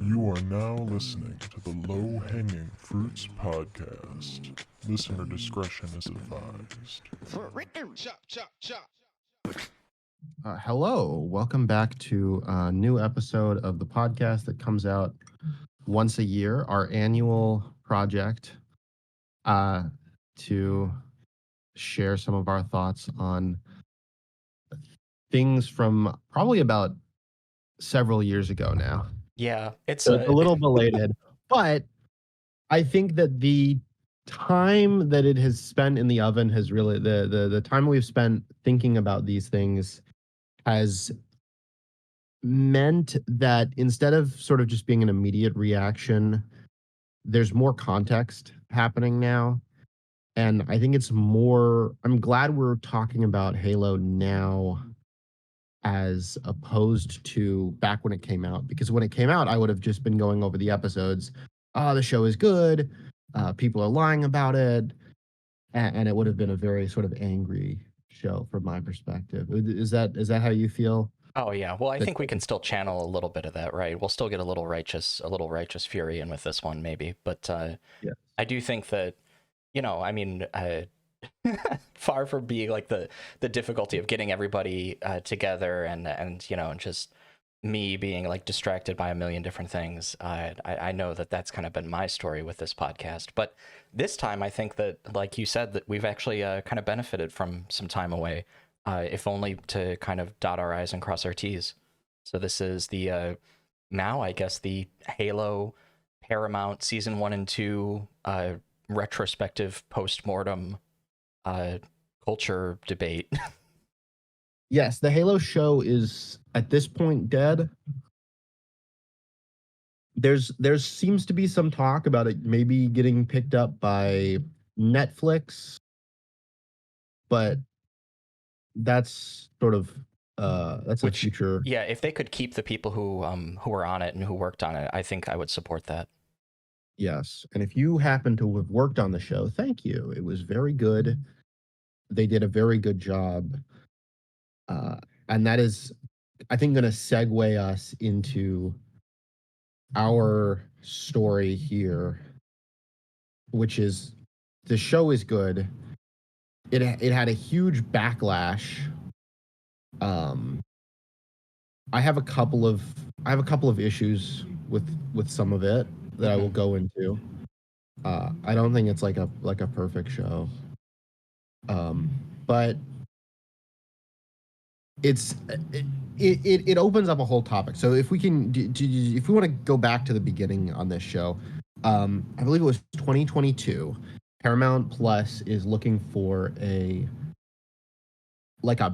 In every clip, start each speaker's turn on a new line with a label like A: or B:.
A: You are now listening to the Low Hanging Fruits podcast. Listener discretion is advised.
B: Chop, chop, chop.
C: Hello, welcome back to a new episode of the podcast that comes out once a year, our annual project to share some of our thoughts on things from probably about several years ago now.
D: Yeah,
C: So it's a little belated, but I think that the time that it has spent in the oven has really the time we've spent thinking about these things has meant that instead of sort of just being an immediate reaction, there's more context happening now. And I think I'm glad we're talking about Halo now as opposed to back when it came out. Because when it came out, I would have just been going over the episodes. Oh, the show is good. People are lying about it. And it would have been a very sort of angry show from my perspective. Is that how you feel?
D: Oh yeah. Well, I think we can still channel a little bit of that, right? We'll still get a little righteous fury in with this one, maybe. But
C: Yeah.
D: I do think that, I mean, far from being like the difficulty of getting everybody together and just me being like distracted by a million different things. I know that that's kind of been my story with this podcast. But this time, I think that, like you said, that we've actually kind of benefited from some time away, if only to kind of dot our I's and cross our T's. So this is the now, I guess, the Halo Paramount season 1 and 2 retrospective post-mortem culture debate.
C: Yes, the Halo show is at this point dead. There seems to be some talk about it maybe getting picked up by Netflix, but that's sort of that's a future.
D: Yeah, if they could keep the people who were on it and who worked on it, I think I would support that.
C: Yes, and if you happen to have worked on the show, thank you. It was very good. They did a very good job. And that is, I think, going to segue us into our story here, which is the show is good. It had a huge backlash. I have a couple of issues with some of it that I will go into. I don't think it's like a perfect show, but it opens up a whole topic. So if we want to go back to the beginning on this show, I believe it was 2022. Paramount Plus is looking for a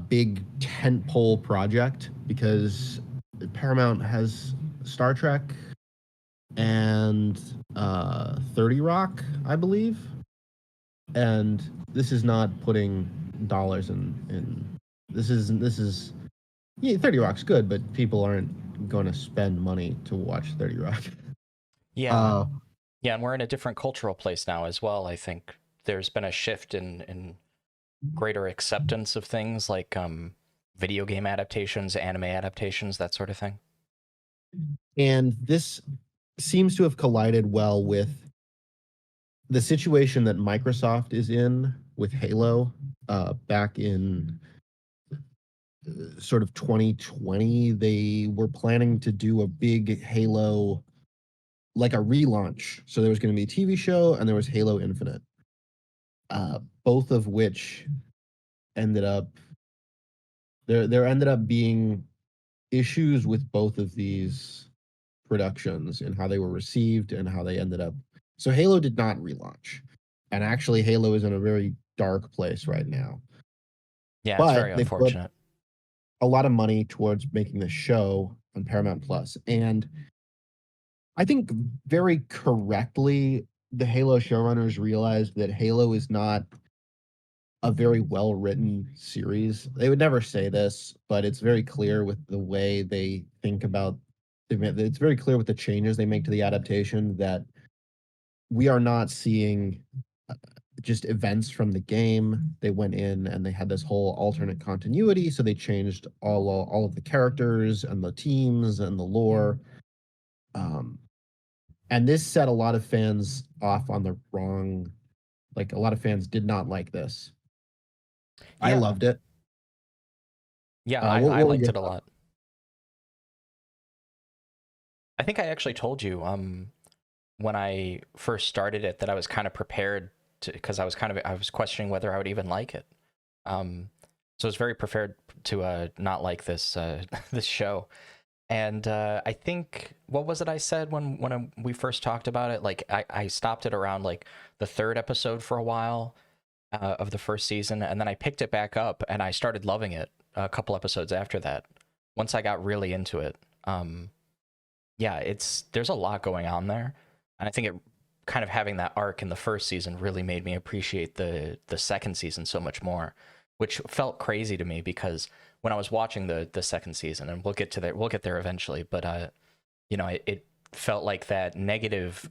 C: big tentpole project because Paramount has Star Trek and 30 Rock, I believe, and this is not putting dollars in. This is 30 Rock's good, but people aren't going to spend money to watch 30 Rock.
D: Yeah. Yeah, and we're in a different cultural place now as well. I think there's been a shift in greater acceptance of things like video game adaptations, anime adaptations, that sort of thing.
C: And this seems to have collided well with the situation that Microsoft is in with Halo back in sort of 2020. They were planning to do a big Halo, like a relaunch. So there was going to be a TV show and there was Halo Infinite, both of which ended up, there ended up being issues with both of these productions and how they were received and how they ended up. So Halo did not relaunch. And actually Halo is in a very dark place right now.
D: Yeah,
C: but
D: it's very unfortunate.
C: A lot of money towards making the show on Paramount Plus. And I think very correctly, the Halo showrunners realized that Halo is not a very well-written series. They would never say this, but it's very clear with the way they think about it's very clear with the changes they make to the adaptation that we are not seeing just events from the game. They went in and they had this whole alternate continuity, so they changed all of the characters and the teams and the lore. Um, and this set a lot of fans off on the wrong. Like a lot of fans did not like this. I
D: Yeah,
C: loved it.
D: yeah, I
C: What were
D: liked
C: your
D: it a
C: thoughts?
D: lot. I think I actually told you when I first started it that I was kind of prepared to, because I was questioning whether I would even like it. So I was very prepared to not like this this show. And I think, what was it I said we first talked about it? Like I stopped it around like the third episode for a while of the first season, and then I picked it back up and I started loving it a couple episodes after that. Once I got really into it, yeah, there's a lot going on there, and I think it kind of having that arc in the first season really made me appreciate the second season so much more, which felt crazy to me because when I was watching the second season, and we'll get there eventually, but you know, it felt like that negative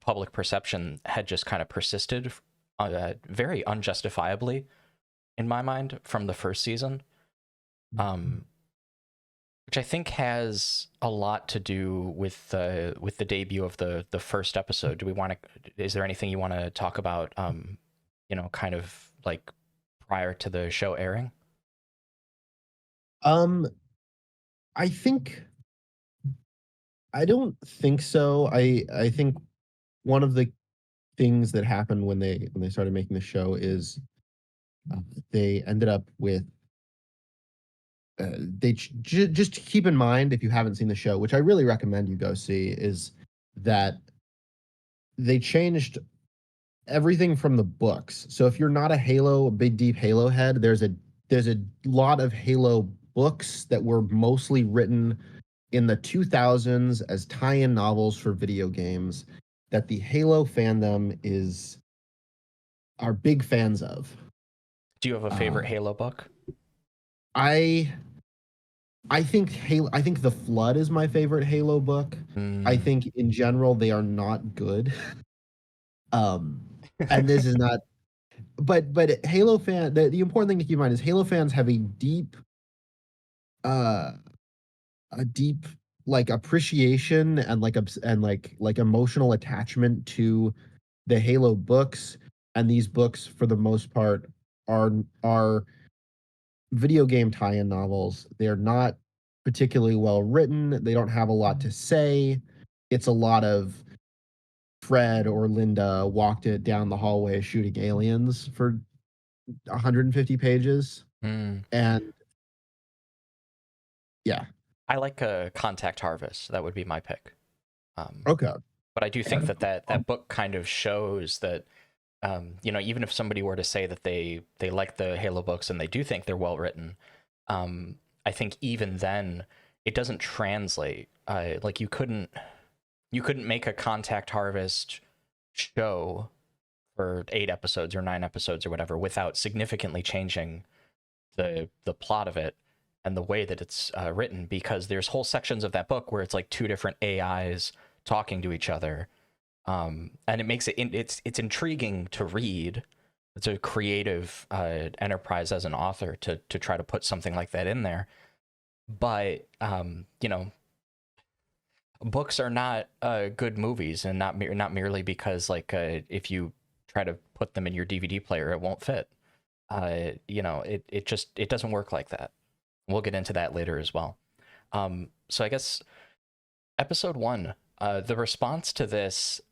D: public perception had just kind of persisted very unjustifiably in my mind from the first season. Um, which I think has a lot to do with the debut of the first episode. Do we want to? Is there anything you want to talk about? You know, kind of like prior to the show airing.
C: Um, I think I don't think so. I think one of the things that happened when they started making the show is they ended up with just keep in mind if you haven't seen the show, which I really recommend you go see, is that they changed everything from the books. So if you're not a big deep Halo head, there's a lot of Halo books that were mostly written in the 2000s as tie-in novels for video games that the Halo fandom is are big fans of.
D: Do you have a favorite
C: Uh,
D: Halo book?
C: I I think The Flood is my favorite Halo book. I
D: Mm.
C: think in general they are not good. Um and this is not but Halo the important thing to keep in mind is Halo fans have uh a deep like appreciation and like emotional attachment to the Halo books, and these books for the most part are video game tie-in novels. They're not particularly well written. They don't have a lot to say. It's a lot of Fred or Linda walked it down the hallway shooting aliens for 150 pages.
D: Mm.
C: And yeah.
D: I like Contact Harvest. That would be my pick. Um,
C: Okay.
D: but I do think that book kind of shows that you know, even if somebody were to say that they like the Halo books and they do think they're well written, I think even then it doesn't translate. Like you couldn't make a Contact Harvest show for 8 episodes or 9 episodes or whatever without significantly changing the plot of it and the way that it's written, because there's whole sections of that book where it's like two different AIs talking to each other, and it makes it's intriguing to read. It's a creative enterprise as an author to try to put something like that in there, but you know, books are not good movies, and not merely because like if you try to put them in your DVD player, it won't fit. You know, it just it doesn't work like that. We'll get into that later as well. So I guess episode one, the response to this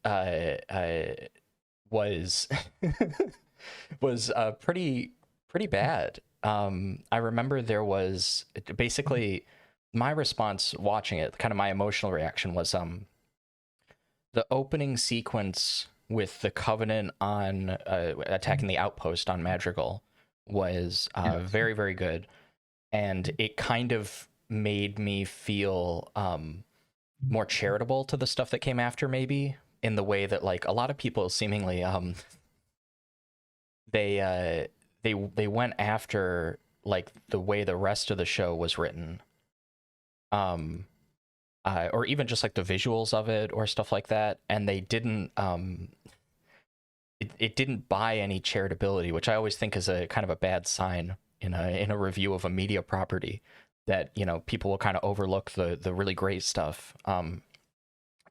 D: was was pretty bad. I remember there was basically my response watching it, kind of my emotional reaction was the opening sequence with the Covenant on attacking the outpost on Madrigal was
C: Yes.
D: very very good, and it kind of made me feel more charitable to the stuff that came after, maybe in the way that like a lot of people seemingly they went after like the way the rest of the show was written, um or even just like the visuals of it or stuff like that, and they didn't it didn't buy any charitability, which I always think is a kind of a bad sign in a review of a media property. that, you know, people will kind of overlook the really great stuff, and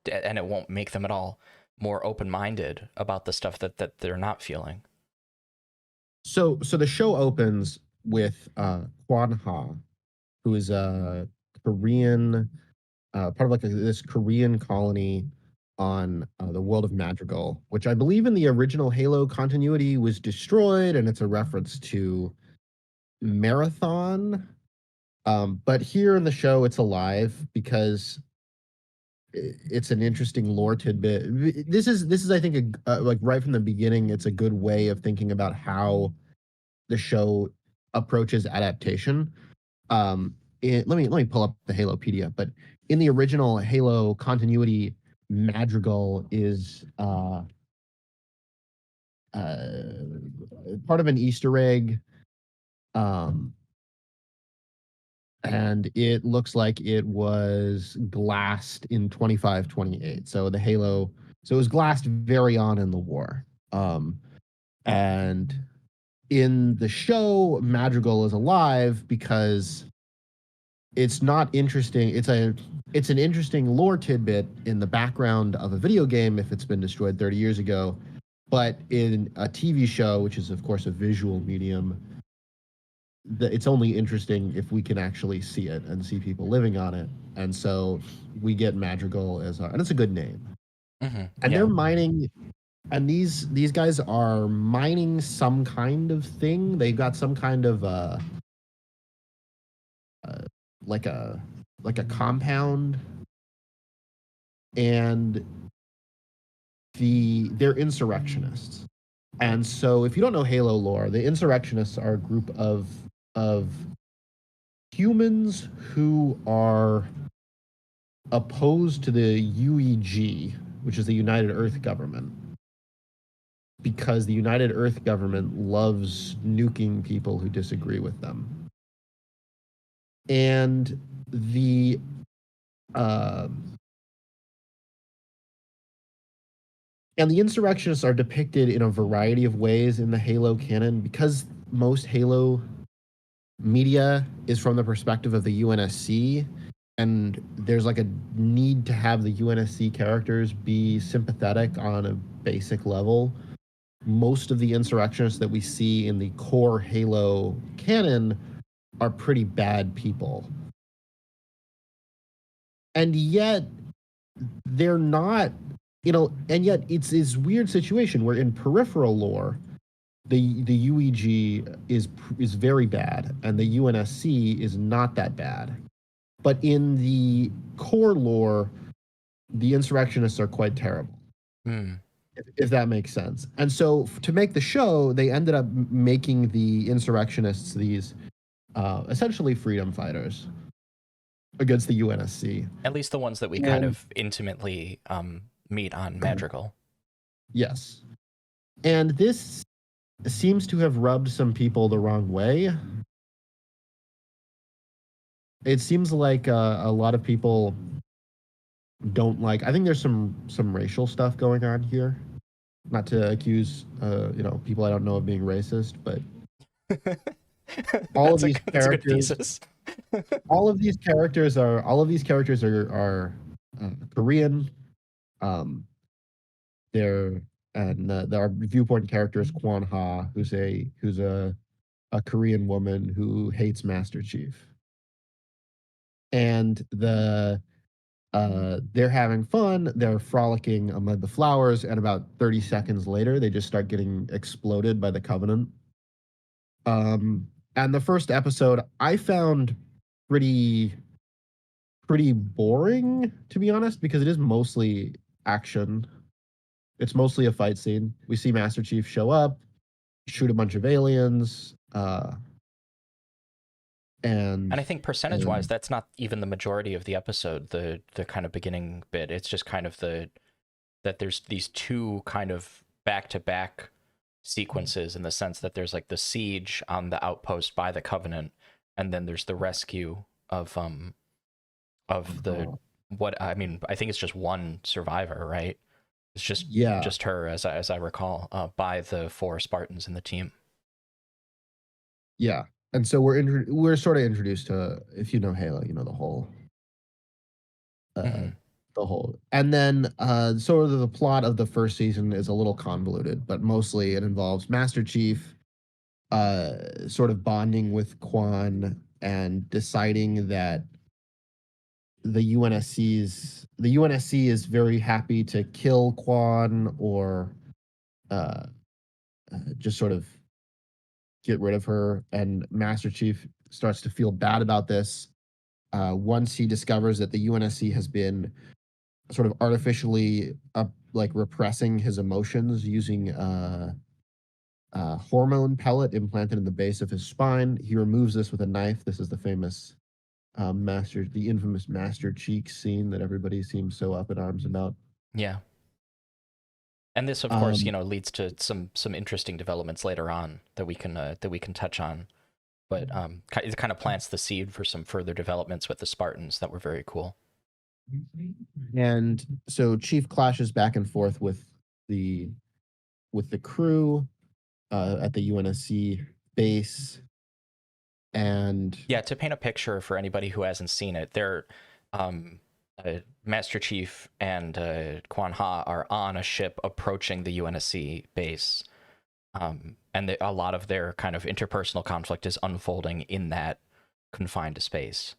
D: it won't make them at all more open-minded about the stuff that they're not feeling.
C: So the show opens with Kwan Ha, who is a Korean, part of like this Korean colony on the world of Madrigal, which I believe in the original Halo continuity was destroyed, and it's a reference to Marathon. But here in the show, it's alive because it's an interesting lore tidbit. This is I think like right from the beginning, it's a good way of thinking about how the show approaches adaptation. Let me pull up the Halopedia, but in the original Halo continuity, Madrigal is part of an Easter egg, um, and it looks like it was glassed in 2528. So it was glassed very on in the war. And in the show, Madrigal is alive because it's not interesting. It's an interesting lore tidbit in the background of a video game if it's been destroyed 30 years ago. But in a TV show, which is of course a visual medium, it's only interesting if we can actually see it and see people living on it. And so we get Madrigal and it's a good name.
D: Mm-hmm.
C: And they're mining, and these guys are mining some kind of thing. They've got some kind of like a compound, and they're insurrectionists. And so if you don't know Halo lore, the insurrectionists are a group of humans who are opposed to the UEG, which is the United Earth Government, because the United Earth Government loves nuking people who disagree with them. And the insurrectionists are depicted in a variety of ways in the Halo canon because most Halo media is from the perspective of the UNSC, and there's like a need to have the UNSC characters be sympathetic on a basic level. Most of the insurrectionists that we see in the core Halo canon are pretty bad people. And yet they're not, and yet it's this weird situation where in peripheral lore, the UEG is very bad and the UNSC is not that bad. But in the core lore, the insurrectionists are quite terrible. If that makes sense. And so to make the show, they ended up making the insurrectionists these essentially freedom fighters against the UNSC.
D: At least the ones that we kind of intimately meet on Madrigal.
C: Yes. And this seems to have rubbed some people the wrong way. It seems like a lot of people don't like. I think there's some racial stuff going on here. Not to accuse people I don't know of being racist, but all of these characters, all of these characters are Korean. Our viewpoint character is Kwan Ha, who's a Korean woman who hates Master Chief. And they're having fun, they're frolicking among the flowers, and about 30 seconds later, they just start getting exploded by the Covenant. And the first episode I found pretty boring, to be honest, because it is mostly action. It's mostly a fight scene. We see Master Chief show up, shoot a bunch of aliens, and
D: I think percentage-wise, that's not even the majority of the episode, the kind of beginning bit. It's just kind of that there's these two kind of back-to-back sequences in the sense that there's like the siege on the outpost by the Covenant, and then there's the rescue of the I think it's just one survivor, right? It's just her, as I recall, by the 4 Spartans in the team.
C: Yeah. and so we're sort of introduced to, if you know Halo, you know the whole uh
D: Hmm.
C: and then sort of the plot of the first season is a little convoluted, but mostly it involves Master Chief sort of bonding with Quan and deciding that the UNSC is very happy to kill Quan or uh, just sort of get rid of her, and Master Chief starts to feel bad about this once he discovers that the UNSC has been sort of artificially like repressing his emotions using a hormone pellet implanted in the base of his spine. He removes this with a knife. This is the the infamous Master Cheeks scene that everybody seems so up in arms about.
D: Yeah. And this, of course,
C: Um,
D: leads to some interesting developments later on that we can touch on. But it kind of plants the seed for some further developments with the Spartans that were very cool.
C: and so Chief clashes back and forth the with the crew at the UNSC base, and
D: Yeah, to paint a picture for anybody who hasn't seen it, they're Master Chief and Quan Ha are on a ship approaching the UNSC base, and a lot of their kind of interpersonal conflict is unfolding in that confined space.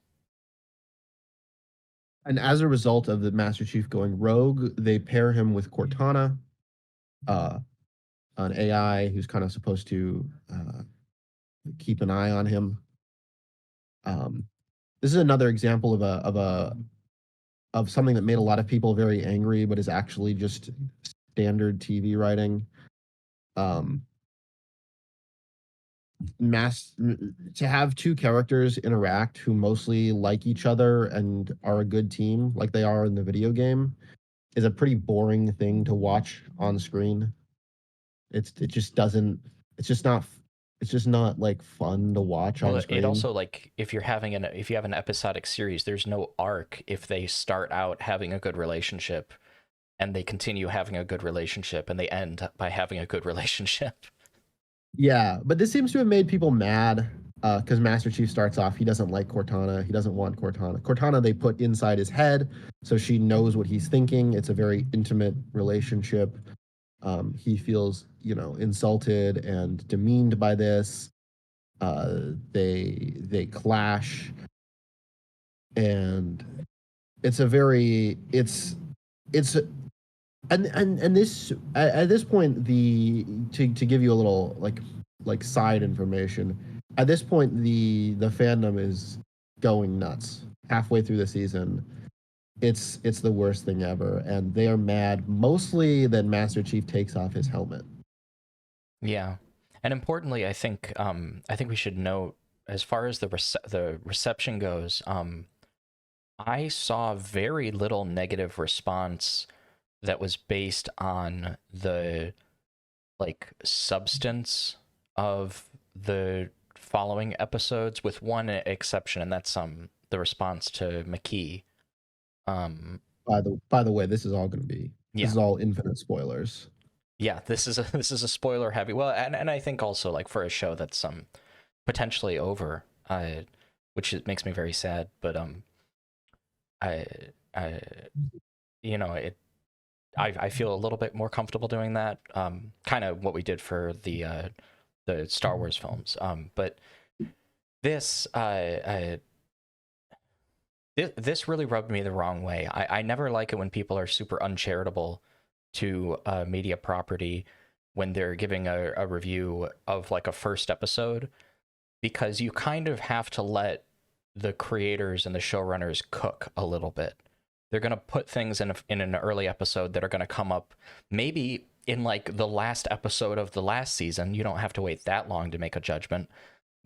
C: as a result of the Master Chief going rogue, they pair him with Cortana, uh, an AI who's kind of supposed to keep an eye on him. Um, this is another example of something that made a lot of people very angry, but is actually just standard TV writing. Um, to have two characters interact who mostly like each other and are a good team, like they are in the video game, is a pretty boring thing to watch on screen. It just doesn't. It's just not. It's just not like fun to watch on
D: Well, it
C: screen.
D: also, like, if you have an episodic series, there's no arc if they start out having a good relationship and they continue having a good relationship and they end by having a good relationship.
C: Yeah, but this seems to have made people mad because Master Chief starts off, he doesn't like Cortana. He doesn't want Cortana. Cortana, they put inside his head so she knows what he's thinking. It's a very intimate relationship. He feels, insulted and demeaned by this. They clash, and it's a very it's and this at this point to give you a little like side information, at this point the fandom is going nuts halfway through the season. It's the worst thing ever, and they are mad mostly that Master Chief takes off his helmet.
D: Yeah, and importantly, I think we should note, as far as the reception goes, I saw very little negative response that was based on the like substance of the following episodes, with one exception, and that's the response to McKee.
C: By the way, this is all going to be this
D: Yeah,
C: is all infinite spoilers.
D: yeah, this is a spoiler heavy. Well, and I think also, like, for a show that's potentially over, which makes me very sad. But I I it I feel a little bit more comfortable doing that. Kind of what we did for the Star Wars films. But this this really rubbed me the wrong way. I never like it when people are super uncharitable to a media property when they're giving a review of like a first episode, because you kind of have to let the creators and the showrunners cook a little bit. They're going to put things in an early episode that are going to come up maybe in like the last episode of the last season. You don't have to wait that long to make a judgment,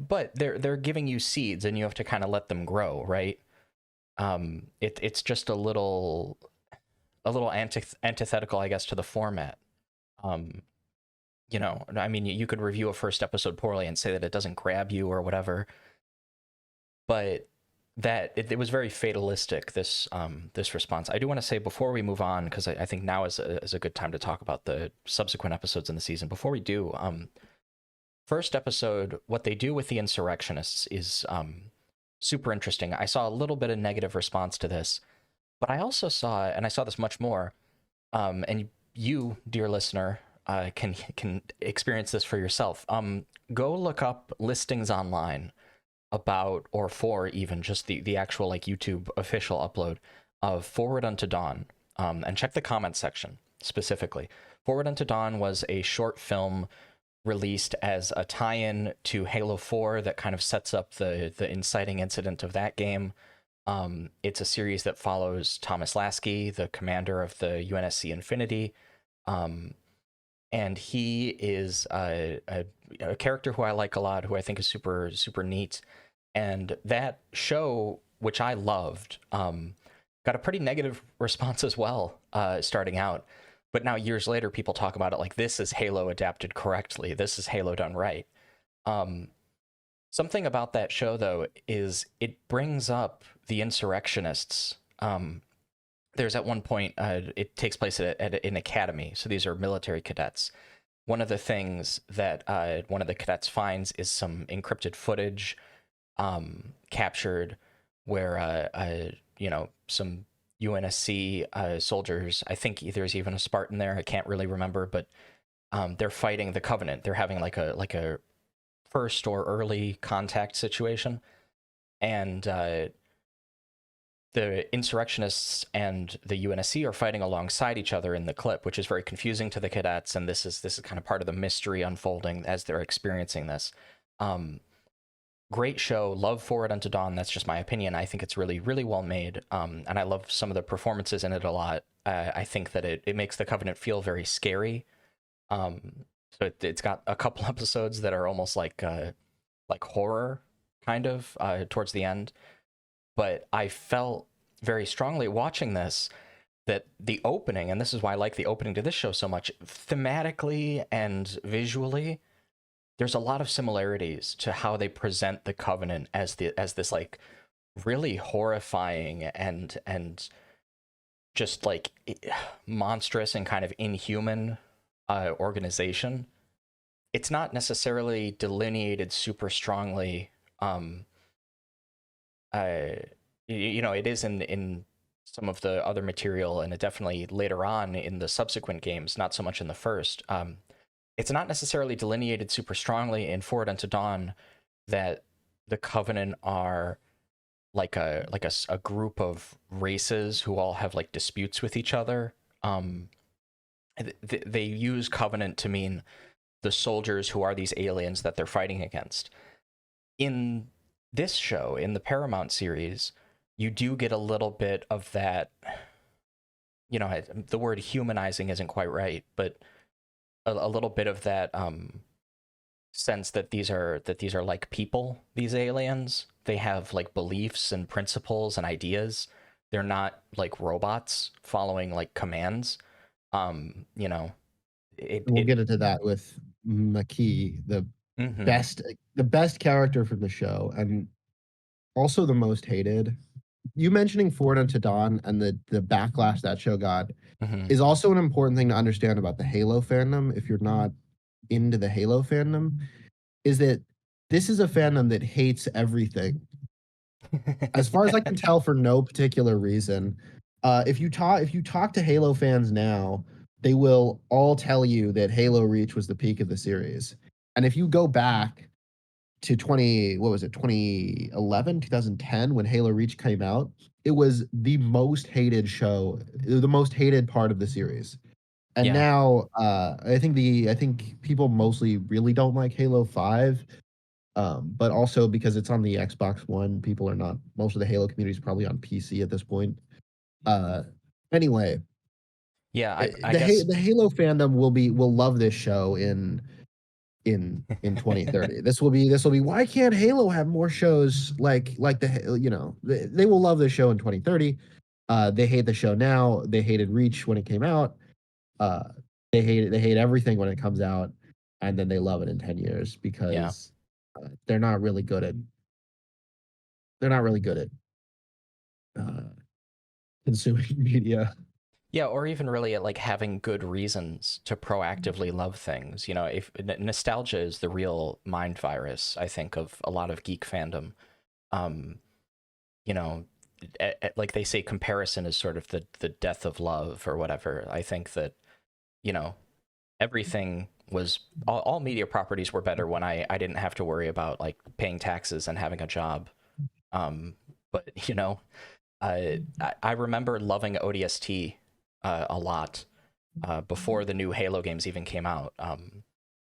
D: but they're giving you seeds and you have to kind of let them grow, right? It's just a little antithetical, I guess, to the format. Um, I mean, you could review a first episode poorly and say that it doesn't grab you or whatever, but that it was very fatalistic, this response. I do want to say, before we move on, because I think now is a good time to talk about the subsequent episodes in the season. Before we do, first episode, what they do with the insurrectionists is super interesting. I saw a little bit of negative response to this, but I also saw, and I saw this much more, and you, dear listener, can experience this for yourself. Go look up listings online about, or for even just the actual like YouTube official upload of Forward Unto Dawn, and check the comment section specifically. Forward Unto Dawn was a short film released as a tie-in to Halo 4 that kind of sets up the inciting incident of that game. It's a series that follows Thomas Lasky, the commander of the UNSC Infinity, and he is a character who I like a lot, who I think is super, super neat. And that show, which I loved, got a pretty negative response as well, starting out. But now years later, people talk about it like, this is Halo adapted correctly. This is Halo done right. Something about that show, though, is it brings up the insurrectionists. There's at one point, it takes place at an academy. So these are military cadets. One of the things that one of the cadets finds is some encrypted footage captured where, some UNSC soldiers, I think there's even a Spartan there, I can't really remember, but they're fighting the Covenant. They're having like a first or early contact situation. And the insurrectionists and the UNSC are fighting alongside each other in the clip, which is very confusing to the cadets, and this is kind of part of the mystery unfolding as they're experiencing this. Great show, love Forward Unto Dawn. That's just my opinion. I think it's really, really well made, and I love some of the performances in it a lot. I think that it makes the Covenant feel very scary. So it's got a couple episodes that are almost like horror, kind of, towards the end. But I felt very strongly watching this that the opening, and this is why I like the opening to this show so much, thematically and visually, there's a lot of similarities to how they present the Covenant as this like really horrifying and just like monstrous and kind of inhuman organization. It's not necessarily delineated super strongly. It is in some of the other material, and it definitely later on in the subsequent games, not so much in the first. It's not necessarily delineated super strongly in Forward Unto Dawn that the Covenant are like a group of races who all have like disputes with each other. They use Covenant to mean the soldiers who are these aliens that they're fighting against. In this show, in the Paramount series, you do get a little bit of that, the word humanizing isn't quite right, but a little bit of that sense that these are like people, these aliens. They have like beliefs and principles and ideas. They're not like robots following like commands. We'll
C: get into that with Makee, the
D: mm-hmm.
C: best character from the show, and also the most hated. You mentioning Forward Unto Dawn and the backlash that show got is also an important thing to understand about the Halo fandom. If you're not into the Halo fandom, is that this is a fandom that hates everything. As far as I can tell, for no particular reason. If you talk to Halo fans now, they will all tell you that Halo Reach was the peak of the series. And if you go back to 2011, 2010, when Halo Reach came out, it was the most hated show, the most hated part of the series. And now, I think people mostly really don't like Halo 5, but also because it's on the Xbox One, people are not. Most of the Halo community is probably on PC at this point. Anyway, the Halo fandom will love this show in 2030. This will be why can't Halo have more shows like they will love this show in 2030. They hate the show now. They hated Reach when it came out. They hate everything when it comes out, and then they love it in 10 years because they're not really good at consuming media.
D: Yeah, or even really at like having good reasons to proactively love things. You know, if nostalgia is the real mind virus, I think, of a lot of geek fandom. Um, you know, like they say, comparison is sort of the death of love or whatever. I think that, you know, everything was all media properties were better when I didn't have to worry about like paying taxes and having a job. Um, but you know, I remember loving ODST a lot before the new Halo games even came out.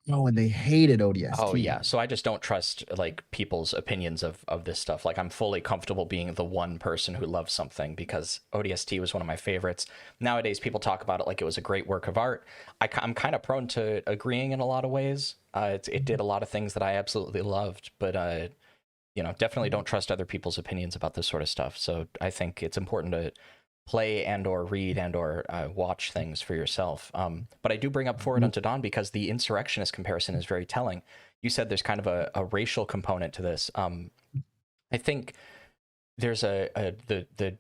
C: Oh, and they hated
D: Oh
C: ODST.
D: yeah, so I just don't trust like people's opinions of this stuff. Like I'm fully comfortable being the one person who loves something because ODST was one of my favorites. Nowadays, people talk about it like it was a great work of art. I'm kind of prone to agreeing in a lot of ways. It did a lot of things that I absolutely loved, but you know, definitely don't trust other people's opinions about this sort of stuff. So I think it's important to play and or read and or watch things for yourself. But I do bring up Forward Unto Dawn because the insurrectionist comparison is very telling. You said there's kind of a racial component to this. I think there's the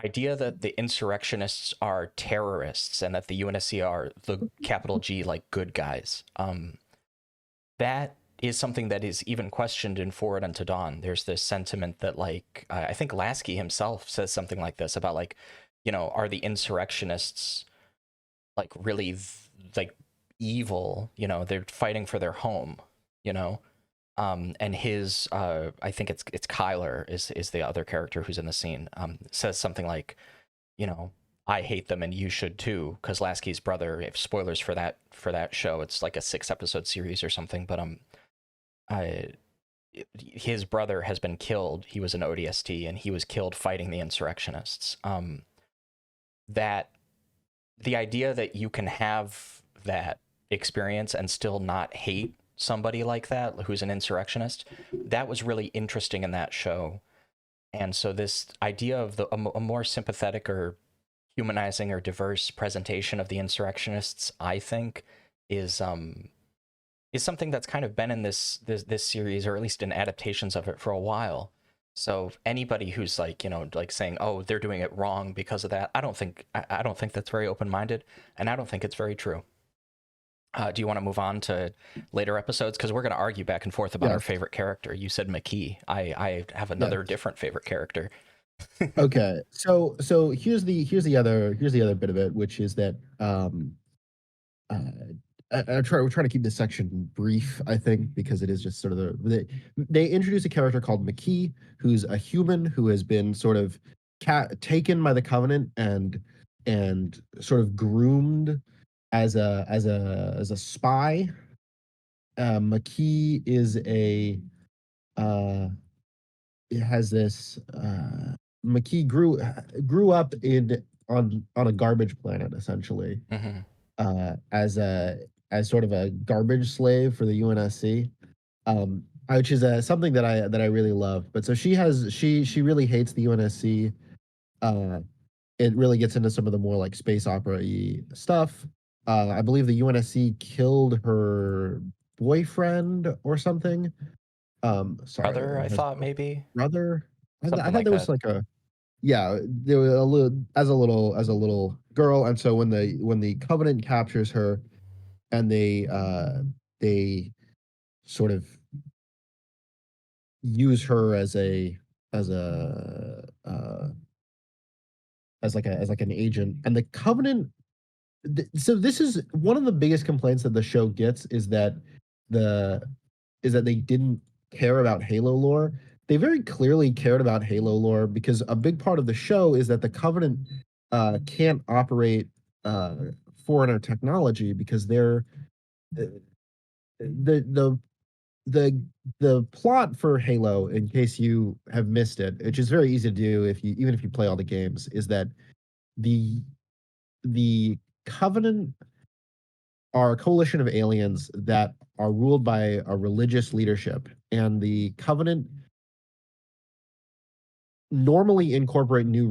D: idea that the insurrectionists are terrorists and that the UNSC are the capital G like good guys. That is something that is even questioned in Forward Unto Dawn. There's this sentiment that like I think Lasky himself says something like this about like, you know, are the insurrectionists like really like evil? You know, they're fighting for their home. You know, and his I think it's Kyler is the other character who's in the scene. Says something like, you know, I hate them and you should too, because Lasky's brother. If spoilers for that show, it's like a 6-episode series or something. But I his brother has been killed. He was an ODST and he was killed fighting the insurrectionists. That the idea that you can have that experience and still not hate somebody like that who's an insurrectionist, that was really interesting in that show. And so this idea of a more sympathetic or humanizing or diverse presentation of the insurrectionists, I think, is something that's kind of been in this series, or at least in adaptations of it, for a while. So anybody who's like, you know, like saying, "Oh, they're doing it wrong because of that," I don't think that's very open-minded, and I don't think it's very true. Do you want to move on to later episodes? Because we're going to argue back and forth about our favorite character. You said McKee. I have another different favorite character.
C: Okay, so here's the other bit of it, which is that uh, we're trying to keep this section brief, I think, because it is just sort of they introduce a character called McKee, who's a human who has been sort of taken by the Covenant and sort of groomed as a spy. McKee is a it has this McKee grew up on a garbage planet, essentially,
D: Mm-hmm.
C: As sort of a garbage slave for the UNSC, which is something that I really love. But so she really hates the UNSC. Uh, it really gets into some of the more like space opera-y stuff. I believe the UNSC killed her boyfriend or something. Sorry,
D: Brother, I thought maybe
C: brother. I
D: something
C: thought
D: like
C: there was
D: that.
C: like a yeah, there was a little as a little girl, and so when the Covenant captures her, and they sort of use her as a as like an agent, and the Covenant. So this is one of the biggest complaints that the show gets the is that they didn't care about Halo lore. They very clearly cared about Halo lore because a big part of the show is that the Covenant can't operate uh, foreigner technology because they're uh, the the the the plot for Halo, in case you have missed it, which is very easy to do if you even if you play all the games, is that the the Covenant are a coalition of aliens that are ruled by a religious leadership, and the Covenant normally incorporate new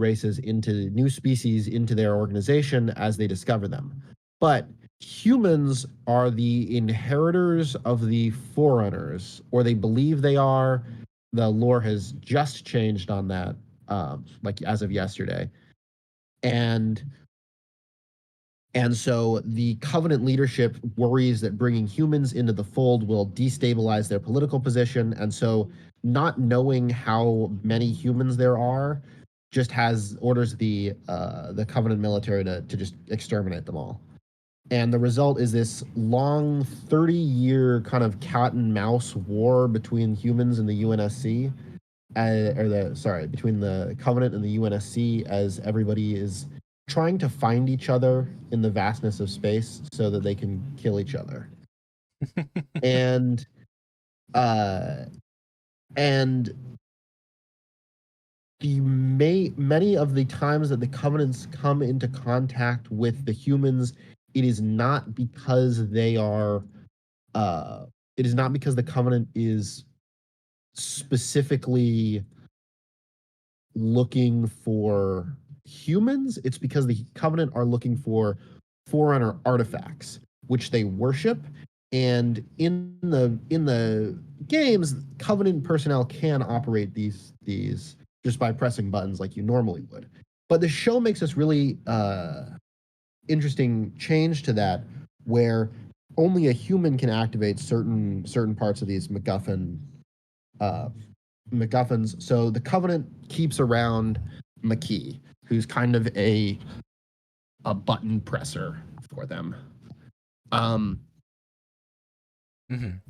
C: species into their organization as they discover them. But humans are the inheritors of the Forerunners, or they believe they are. The lore has just changed on that, like as of yesterday. And And so the Covenant leadership worries that bringing humans into the fold will destabilize their political position. And so, not knowing how many humans there are, just orders the Covenant military to just exterminate them all. And the result is this long 30-year kind of cat and mouse war between humans and the UNSC, between the Covenant and the UNSC, as everybody is trying to find each other in the vastness of space so that they can kill each other. and uh and many of the times that the Covenants come into contact with the humans, it is not because they are it is not because the Covenant is specifically looking for humans. It's because the Covenant are looking for Forerunner artifacts, which they worship. And in the games, Covenant personnel can operate these just by pressing buttons like you normally would. But the show makes this really interesting change to that, where only a human can activate certain parts of these MacGuffins. So the Covenant keeps around McKee, who's kind of a button presser for them.
D: And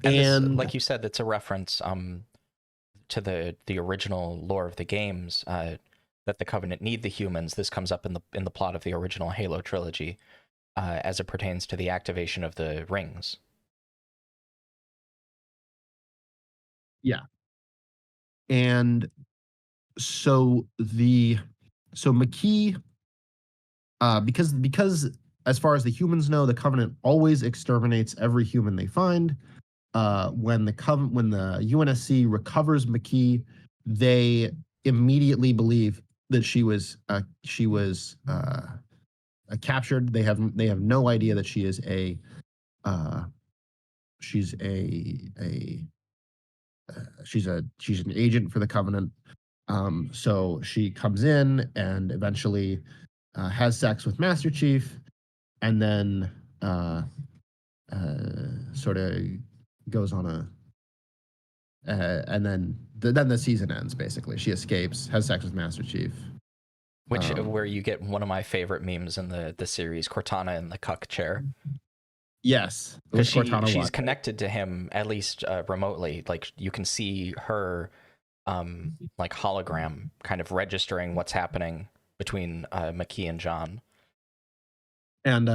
D: this, like you said, it's a reference to the original lore of the games, that the Covenant need the humans. This comes up in the plot of the original Halo trilogy, as it pertains to the activation of the rings.
C: Yeah. And so McKee, because as far as the humans know, the Covenant always exterminates every human they find. When the UNSC recovers McKee, they immediately believe that she was captured. They have no idea that she is she's an agent for the Covenant. So she comes in and eventually has sex with Master Chief, and then sort of goes on and then the season ends. Basically, she escapes, has sex with Master Chief,
D: Where you get one of my favorite memes in the series, Cortana in the cuck chair.
C: Yes,
D: because she's connected to him, at least remotely. Like, you can see her like hologram kind of registering what's happening between McKee and John.
C: And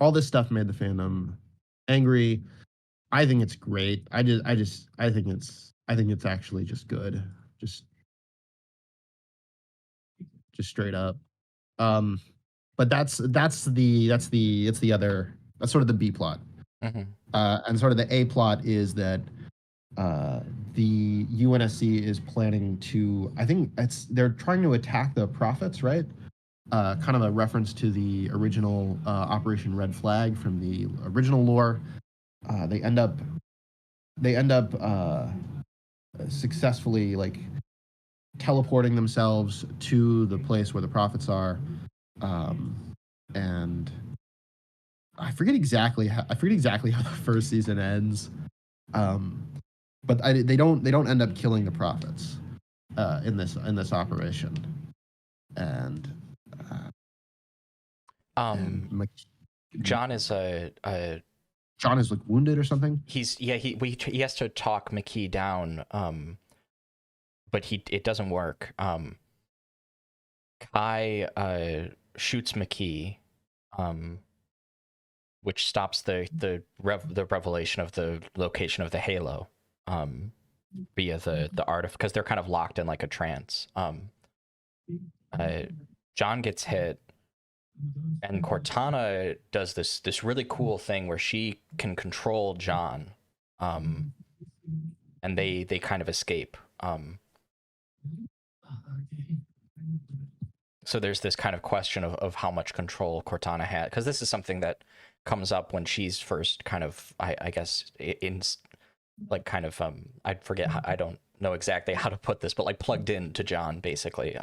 C: all this stuff made the fandom angry. I think it's great. I think it's actually just good. Just straight up. But that's sort of the B plot.
D: Mm-hmm.
C: And sort of the A plot is that the UNSC is planning to, I think they're trying to attack the Prophets, right? Kind of a reference to the original Operation Red Flag from the original lore. They end up successfully like teleporting themselves to the place where the Prophets are, and I forget exactly how the first season ends, but they don't end up killing the Prophets in this operation, and
D: John is
C: John is like wounded or something.
D: He has to talk McKee down, but it doesn't work. Kai shoots McKee, which stops the revelation of the location of the Halo, via the art of, because they're kind of locked in like a trance. John gets hit, and Cortana does this really cool thing where she can control John, and they kind of escape. So there's this kind of question of how much control Cortana had, because this is something that comes up when she's first kind of, I guess, in like kind of I forget how, I don't know exactly how to put this, but like plugged in to John, basically.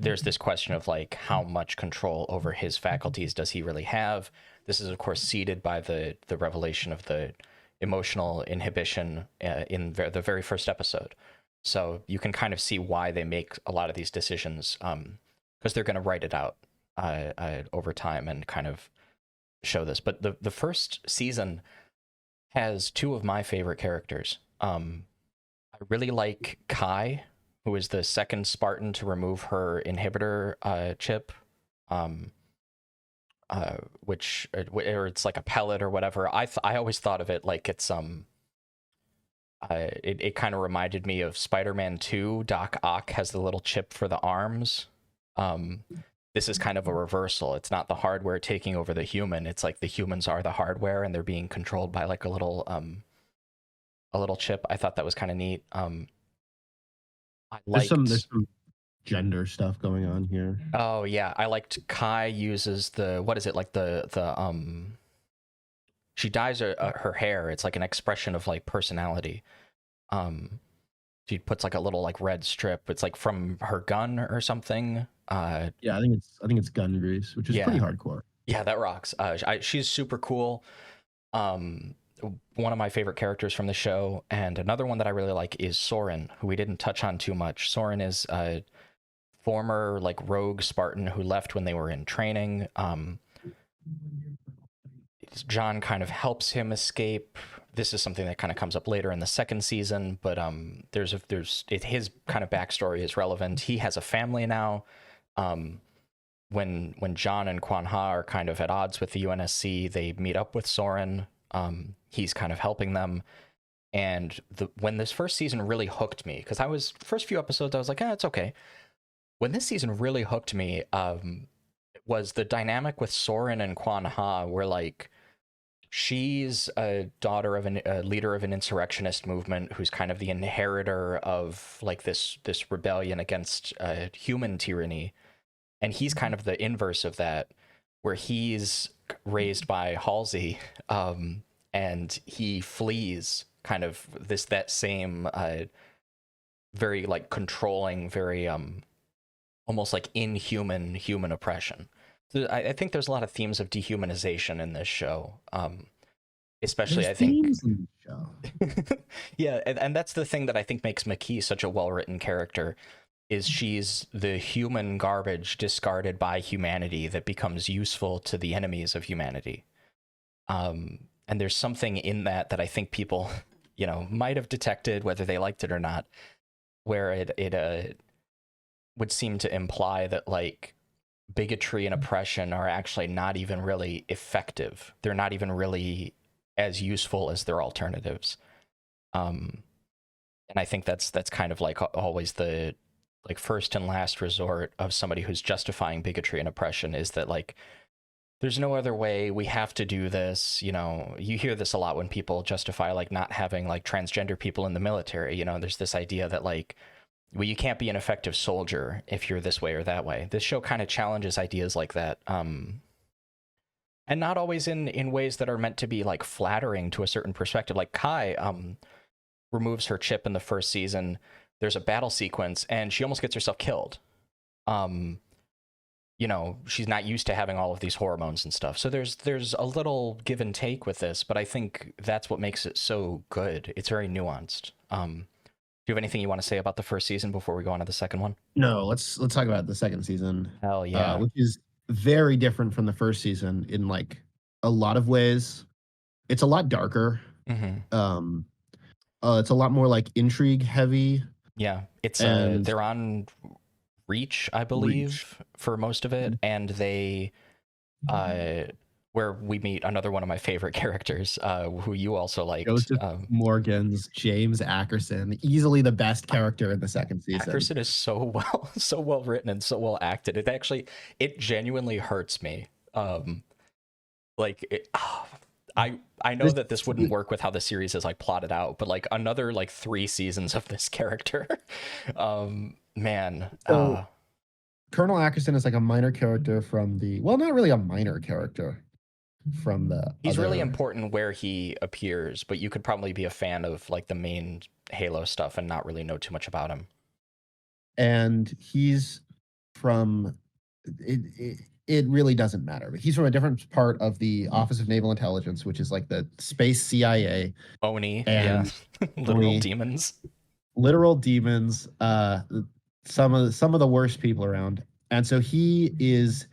D: there's this question of like how much control over his faculties does he really have. This is of course seeded by the revelation of the emotional inhibition in the very first episode. So you can kind of see why they make a lot of these decisions, because they're going to write it out over time and kind of show this. But the first season has two of my favorite characters. I really like Kai, who is the second Spartan to remove her inhibitor chip, which or it's like a pellet or whatever. I always thought of it like it's it kind of reminded me of Spider-Man 2. Doc Ock has the little chip for the arms. This is kind of a reversal. It's not the hardware taking over the human. It's like the humans are the hardware and they're being controlled by like a little chip. I thought that was kind of neat.
C: There's some gender stuff going on here.
D: Oh yeah, I liked Kai uses what is it, like the she dyes her hair. It's like an expression of like personality. She puts like a little like red strip. It's like from her gun or something.
C: Yeah, I think it's gun grease, which is pretty hardcore.
D: Yeah, that rocks. She's super cool. One of my favorite characters from the show, and another one that I really like is Soren, who we didn't touch on too much. Soren is a former like rogue Spartan who left when they were in training. John kind of helps him escape. This is something that kind of comes up later in the second season, but his kind of backstory is relevant. He has a family now. When John and Kwan Ha are kind of at odds with the UNSC, they meet up with Soren. He's kind of helping them. And when this first season really hooked me, because first few episodes I was like, it's okay. When this season really hooked me, was the dynamic with Soren and Kwan Ha, where like she's a daughter of a leader of an insurrectionist movement who's kind of the inheritor of like this rebellion against human tyranny, and he's kind of the inverse of that, where he's raised by Halsey, and he flees kind of that same very like controlling, very almost like inhuman human oppression. So I think there's a lot of themes of dehumanization in this show, especially
C: there's
D: I think.
C: Themes in the show.
D: Yeah, and that's the thing that I think makes McKee such a well-written character. Is she's the human garbage discarded by humanity that becomes useful to the enemies of humanity. And there's something in that I think people, might have detected, whether they liked it or not, where it would seem to imply that like bigotry and oppression are actually not even really effective. They're not even really as useful as their alternatives. And I think that's kind of like always the like first and last resort of somebody who's justifying bigotry and oppression, is that like there's no other way, we have to do this. You hear this a lot when people justify like not having like transgender people in the military. There's this idea that like, well, you can't be an effective soldier if you're this way or that way. This show kind of challenges ideas like that, and not always in ways that are meant to be like flattering to a certain perspective. Like Kai removes her chip in the first season. There's a battle sequence and she almost gets herself killed. She's not used to having all of these hormones and stuff. So there's a little give and take with this, but I think that's what makes it so good. It's very nuanced. Do you have anything you want to say about the first season before we go on to the second one?
C: No, let's talk about the second season.
D: Hell yeah.
C: Which is very different from the first season in like a lot of ways. It's a lot darker.
D: Mm-hmm.
C: It's a lot more like intrigue heavy.
D: Yeah, it's they're on Reach, I believe, for most of it, and they where we meet another one of my favorite characters, who you also liked.
C: Joseph Morgan's James Ackerson, easily the best character in the second season.
D: Ackerson is so well written and so well acted. It genuinely hurts me. I know that this wouldn't work with how the series is like plotted out, but like another like 3 seasons of this character, man.
C: So, Colonel Ackerson is like a minor character from not really a minor character from the.
D: He's really important where he appears, but you could probably be a fan of like the main Halo stuff and not really know too much about him.
C: And he's from it really doesn't matter. He's from a different part of the Office of Naval Intelligence, which is like the space CIA.
D: Oni, yeah.
C: And
D: Literal
C: Oni,
D: demons.
C: literal demons, some of the worst people around. And so he is,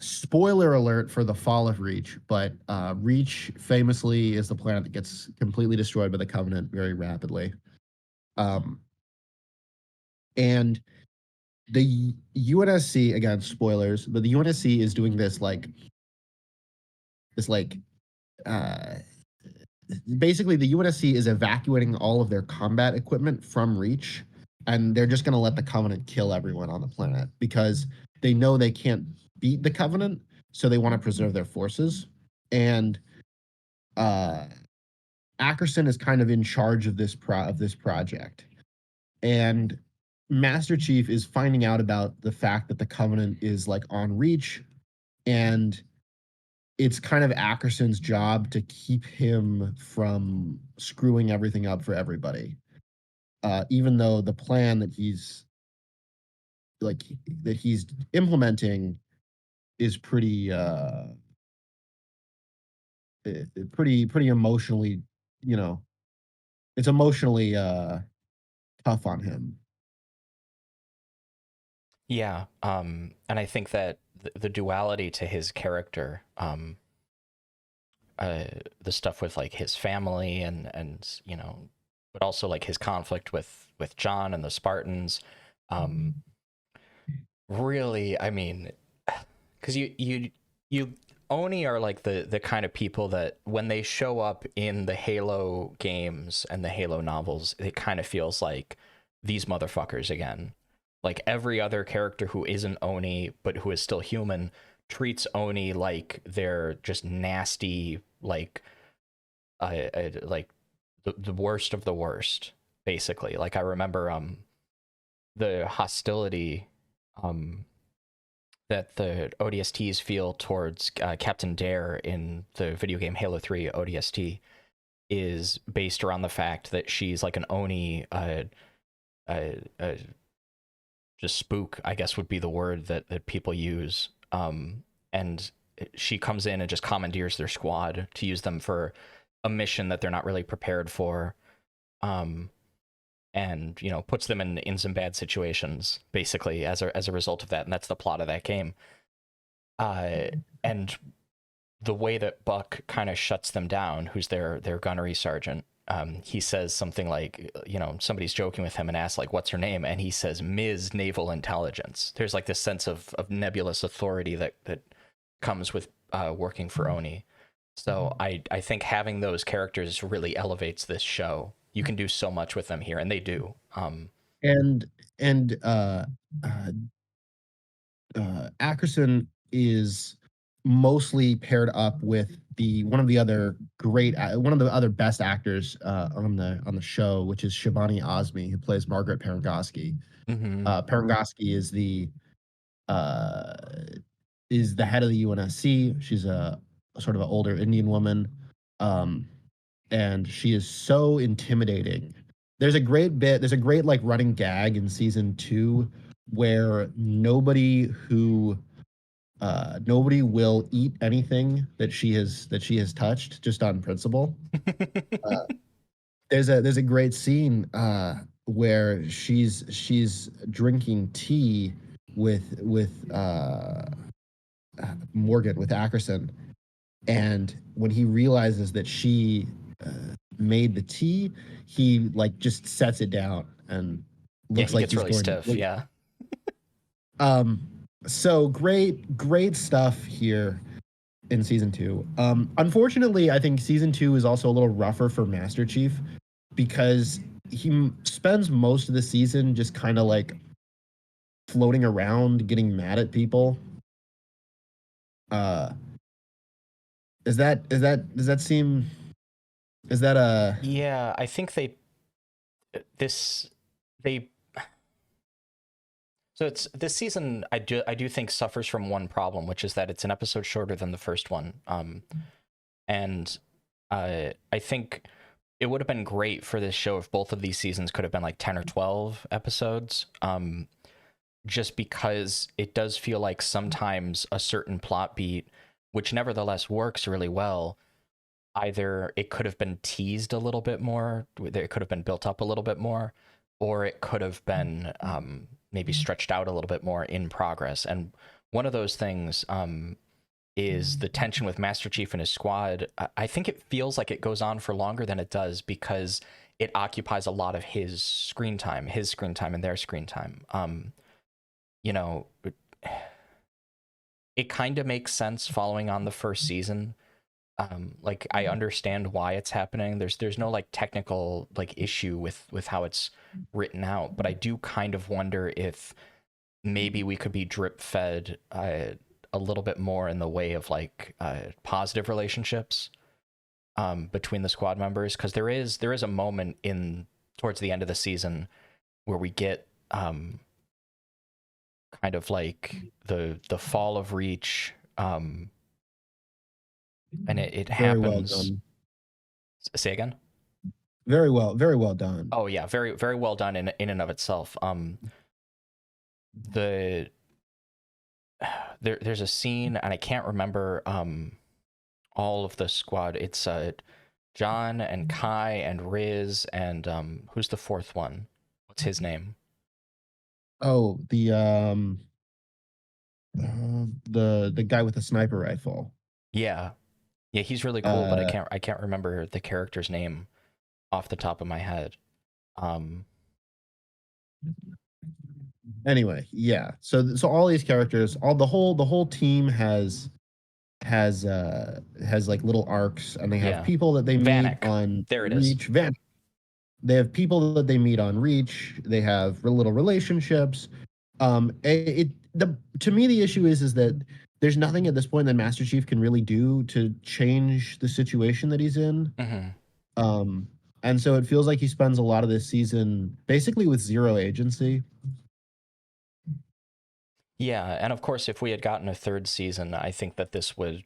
C: spoiler alert for the fall of Reach, but Reach famously is the planet that gets completely destroyed by the Covenant very rapidly. And the UNSC, again, spoilers, but the UNSC is doing this uh basically the UNSC is evacuating all of their combat equipment from Reach, and they're just going to let the Covenant kill everyone on the planet because they know they can't beat the Covenant, so they want to preserve their forces. And Ackerson is kind of in charge of this project, and Master Chief is finding out about the fact that the Covenant is like on Reach, and it's kind of Ackerson's job to keep him from screwing everything up for everybody. Even though the plan that he's implementing is pretty emotionally, it's emotionally tough on him.
D: Yeah, and I think that the duality to his character, the stuff with like his family and but also like his conflict with John and the Spartans, really, I mean, because you Oni are like the kind of people that when they show up in the Halo games and the Halo novels, it kind of feels like these motherfuckers again. Like every other character who isn't Oni but who is still human treats Oni like they're just nasty, like like the worst of the worst, basically. Like I remember the hostility that the ODSTs feel towards Captain Dare in the video game Halo 3 ODST is based around the fact that she's like an Oni just spook, I guess would be the word that people use. And she comes in and just commandeers their squad to use them for a mission that they're not really prepared for. And puts them in some bad situations basically as a result of that, and that's the plot of that game. And the way that Buck kind of shuts them down, who's their gunnery sergeant, he says something like, somebody's joking with him and asks like, what's her name? And he says, Ms. Naval Intelligence. There's like this sense of nebulous authority that comes with working for Oni. So I think having those characters really elevates this show. You can do so much with them here, and they do.
C: Ackerson is mostly paired up with one of the other best actors on the show, which is Shabani Azmi, who plays Margaret Parangosky.
D: Mm-hmm.
C: Parangosky is the head of the UNSC. She's a sort of an older Indian woman, and she is so intimidating. There's a great like running gag in season 2 where nobody will eat anything that she has touched just on principle. There's a great scene where she's drinking tea with Morgan, with Ackerson, and when he realizes that she made the tea, he like just sets it down and looks like
D: he's really stiff. Yeah.
C: So great stuff here in season 2. Unfortunately, I think season 2 is also a little rougher for Master Chief because he spends most of the season just kind of like floating around, getting mad at people. Does that seem? Is that a?
D: Yeah, I think they. So it's this season. I do think suffers from one problem, which is that it's an episode shorter than the first one. And I think it would have been great for this show if both of these seasons could have been like 10 or 12 episodes. just because it does feel like sometimes a certain plot beat, which nevertheless works really well, either it could have been teased a little bit more, it could have been built up a little bit more, or it could have been maybe stretched out a little bit more in progress. And one of those things is the tension with Master Chief and his squad. I think it feels like it goes on for longer than it does because it occupies a lot of his screen time and their screen time. You know, it kind of makes sense following on the first season. Like I understand why it's happening. There's no like technical like issue with how it's written out, but I do kind of wonder if maybe we could be drip fed a little bit more in the way of like positive relationships between the squad members, because there is a moment in towards the end of the season where we get kind of like the fall of Reach, and it
C: Very well
D: happens.
C: done.
D: Say again.
C: Very well done.
D: Oh yeah, very very well done in and of itself. There's a scene, and I can't remember all of the squad. It's John and Kai and Riz and who's the fourth one? What's his name?
C: Oh, the guy with the sniper rifle.
D: Yeah, he's really cool, but
C: Uh,
D: I can't remember the character's name off the top of my head.
C: Anyway, yeah. So all these characters, the whole team has like little arcs, and they have
D: Yeah.
C: people that they meet
D: Vanek.
C: on
D: There it is.
C: Reach. They have people that they meet on Reach. They have little relationships. To me the issue is that there's nothing at this point that Master Chief can really do to change the situation that he's in.
D: Mm-hmm.
C: And so it feels like he spends a lot of this season basically with zero agency.
D: Yeah, and of course, if we had gotten a third season, I think that this would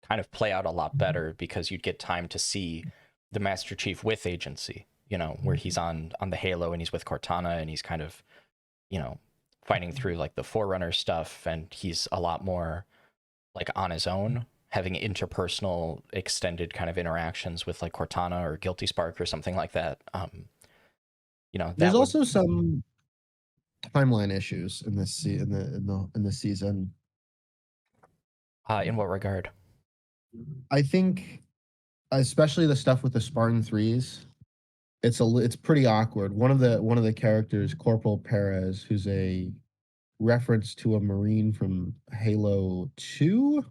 D: kind of play out a lot better because you'd get time to see the Master Chief with agency, you know, where he's on the Halo and he's with Cortana and he's kind of, you know, fighting through like the Forerunner stuff, and he's a lot more like on his own, having interpersonal extended kind of interactions with like Cortana or Guilty Spark or something like that. You know,
C: There's also some timeline issues in this in this season.
D: in what regard?
C: I think, especially the stuff with the Spartan threes, it's pretty awkward. One of the characters, Corporal Perez, who's a reference to a Marine from Halo 2.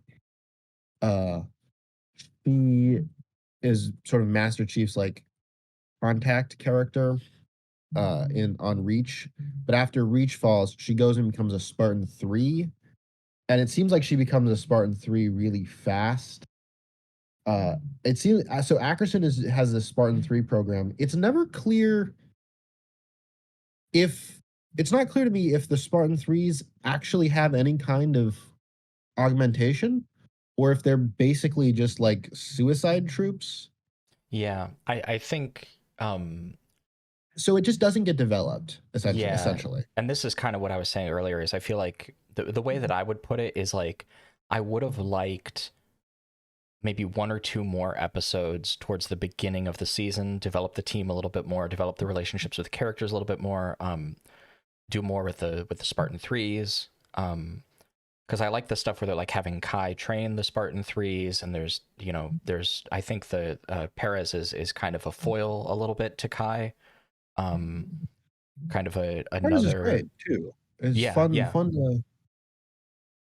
C: He is sort of Master Chief's like contact character on Reach. But after Reach falls, she goes and becomes a Spartan 3. And it seems like she becomes a Spartan 3 really fast. It seems so. Ackerson has the Spartan 3 program. It's never clear if it's not clear to me if the Spartan 3s actually have any kind of augmentation, or if they're basically just like suicide troops.
D: Yeah, I think
C: so it just doesn't get developed essentially.
D: And this is kind of what I was saying earlier, is I feel like the way that I would put it is like I would have liked maybe one or two more episodes towards the beginning of the season, develop the team a little bit more, develop the relationships with the characters a little bit more, do more with the Spartan 3s, because I like the stuff where they're like having Kai train the Spartan 3s, and there's I think the Perez is kind of a foil a little bit to Kai, kind of another.
C: Perez is great too. It's fun to.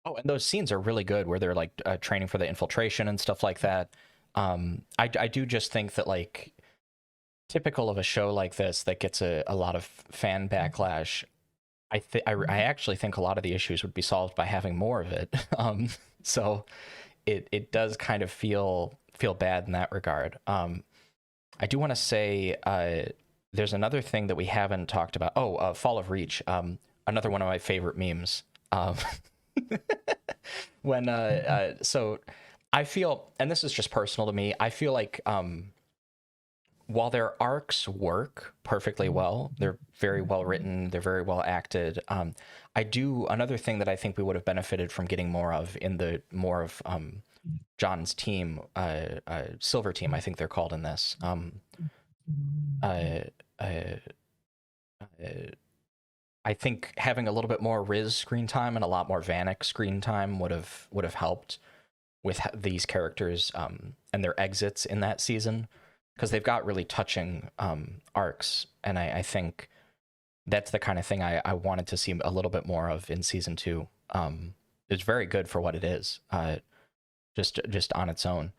D: Oh, and those scenes are really good where they're like training for the infiltration and stuff like that. I do just think that, like, typical of a show like this that gets a lot of fan backlash, I actually think a lot of the issues would be solved by having more of it. So it does kind of feel bad in that regard. I do want to say there's another thing that we haven't talked about. Oh, Fall of Reach. Another one of my favorite memes. When so I feel, and this is just personal to me, I feel like while their arcs work perfectly well, they're very well written, they're very well acted. Another thing that I think we would have benefited from getting more of in the more of John's team, Silver Team, I think they're called in this. Uh, uh, I think having a little bit more Riz screen time and a lot more Vanek screen time would have helped with these characters and their exits in that season, because they've got really touching arcs, and I think that's the kind of thing I wanted to see a little bit more of in season 2. It's very good for what it is, just on its own.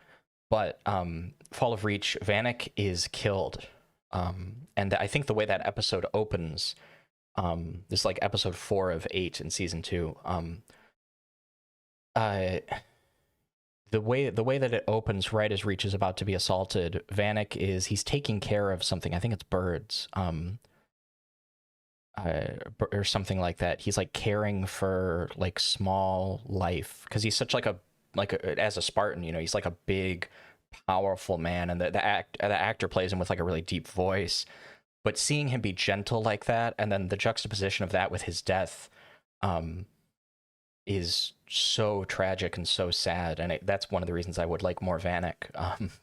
D: But Fall of Reach, Vanek is killed, and I think the way that episode opens, this is like episode 4 of 8 in season 2. The way that it opens right as Reach is about to be assaulted, Vanek he's taking care of something. I think it's birds, or something like that. He's like caring for like small life, because he's such as a Spartan, he's like a big, powerful man, and the actor plays him with like a really deep voice. But seeing him be gentle like that, and then the juxtaposition of that with his death, is so tragic and so sad, and that's one of the reasons I would like more Vanek.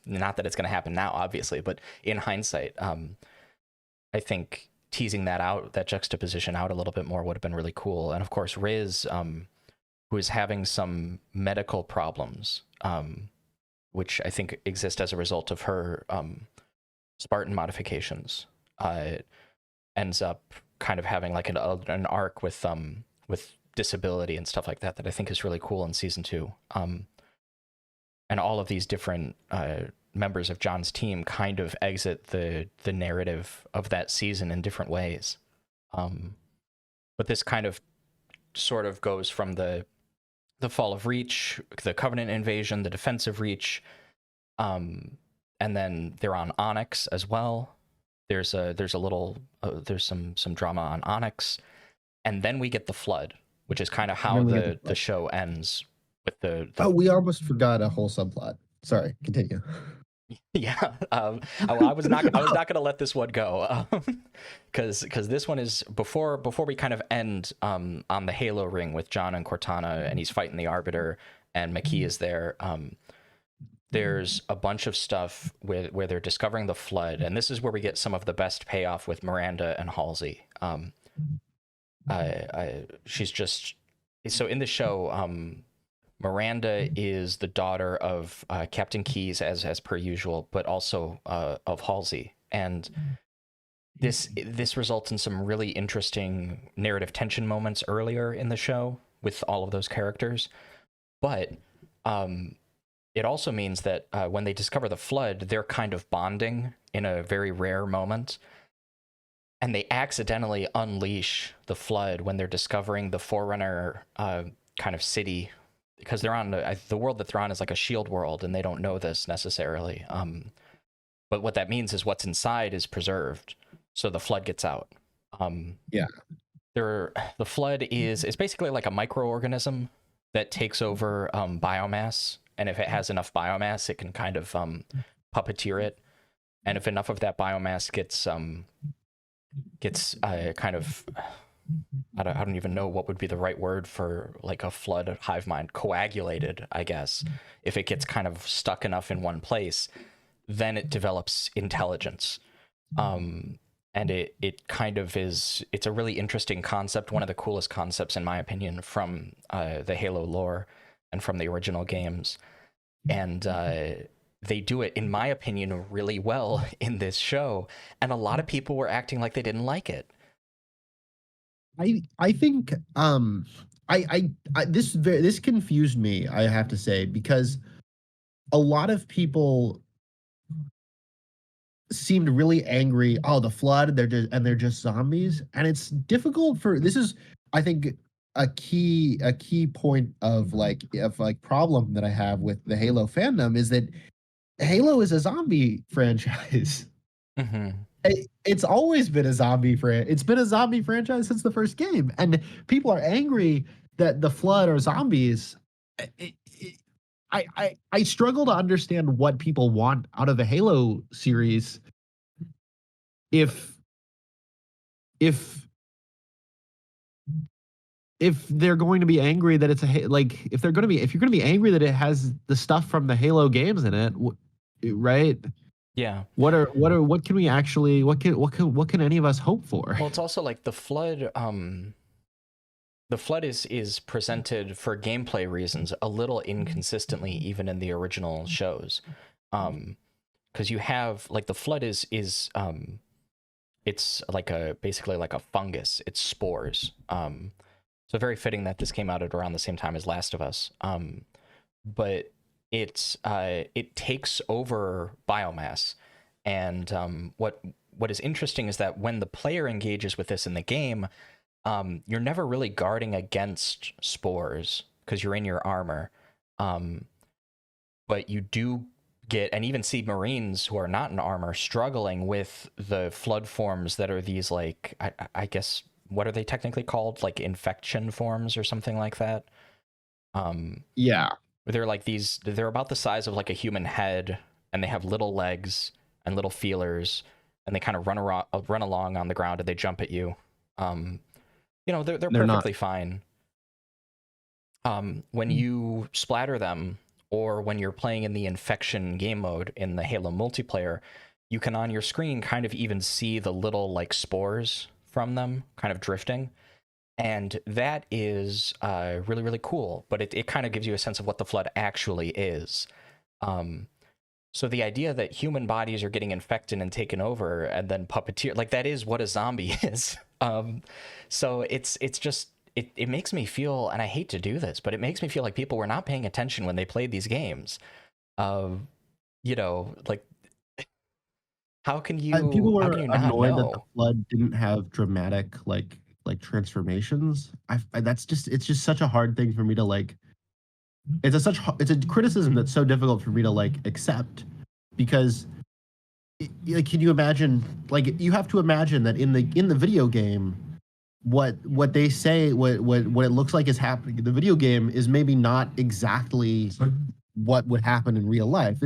D: Not that it's going to happen now, obviously, but in hindsight, I think teasing that juxtaposition out a little bit more would have been really cool. And of course, Riz, who is having some medical problems, which I think exist as a result of her Spartan modifications, ends up kind of having like an arc with disability and stuff like that I think is really cool in season 2. And all of these different members of John's team kind of exit the narrative of that season in different ways. But this kind of sort of goes from the Fall of Reach, the Covenant invasion, the defensive Reach, and then they're on Onyx as well. There's some drama on Onyx, and then we get the Flood, which is kind of how the show ends with the
C: we almost forgot a whole subplot. Sorry, continue.
D: Yeah, I was not going to let this one go, because this one is before we kind of end on the Halo ring with John and Cortana, and he's fighting the Arbiter, and McKee is there. There's a bunch of stuff where they're discovering the Flood, and this is where we get some of the best payoff with Miranda and Halsey. She's just so in the show. Miranda is the daughter of Captain Keyes, as per usual, but also of Halsey, and this results in some really interesting narrative tension moments earlier in the show with all of those characters. But it also means that when they discover the Flood, they're kind of bonding in a very rare moment. And they accidentally unleash the Flood when they're discovering the Forerunner kind of city, because they're on the world that they're on is like a shield world, and they don't know this necessarily. But what that means is what's inside is preserved, so the Flood gets out.
C: Yeah.
D: The Flood is basically like a microorganism that takes over biomass, and if it has enough biomass, it can kind of puppeteer it. And if enough of that biomass gets kind of, I don't even know what would be the right word for like a Flood hive mind, coagulated, I guess. If it gets kind of stuck enough in one place, then it develops intelligence. And it kind of is, it's a really interesting concept, one of the coolest concepts in my opinion from the Halo lore and from the original games. And they do it, in my opinion, really well in this show, and a lot of people were acting like they didn't like it.
C: I think this confused me, I have to say, because a lot of people seemed really angry. Oh, the Flood, they're just zombies, and it's difficult for this is, I think, a key point of problem that I have with the Halo fandom is that Halo is a zombie franchise.
D: Mm-hmm.
C: It's always been a zombie it's been a zombie franchise since the first game, and people are angry that the Flood are zombies. I struggle to understand what people want out of the Halo series if if if they're going to be angry that it's like if you're going to be angry that it has the stuff from the Halo games in it, right?
D: Yeah.
C: What can we actually what can any of us hope for?
D: Well, it's also like the flood. The flood is presented for gameplay reasons a little inconsistently, even in the original shows, because you have like the flood is it's like basically like a fungus. It's spores. So very fitting that this came out at around the same time as Last of Us. But it takes over biomass, and what is interesting is that when the player engages with this in the game, you're never really guarding against spores because you're in your armor. But you do get, and even see Marines who are not in armor struggling with the flood forms that are these, like, I guess, what are they technically called? Like infection forms or something like that.
C: Yeah.
D: They're like they're about the size of like a human head, and they have little legs and little feelers, and they kind of run along on the ground, and they jump at you. They're perfectly fine. When you splatter them, or when you're playing in the infection game mode in the Halo multiplayer, you can on your screen kind of even see the little like spores from them kind of drifting. And that is really, really cool. But it kind of gives you a sense of what the flood actually is. So the idea that human bodies are getting infected and taken over and then puppeteer, like that is what a zombie is. So it's just, it makes me feel, and I hate to do this, but it makes me feel like people were not paying attention when they played these games. Like, how can you,
C: people were
D: how can you not
C: annoyed that
D: know?
C: the flood didn't have dramatic like transformations. It's just such a hard thing for me to like. It's a criticism that's so difficult for me to like accept, because like, can you imagine, like, you have to imagine that in the video game, what they say, what it looks like is happening in the video game is maybe not exactly what would happen in real life.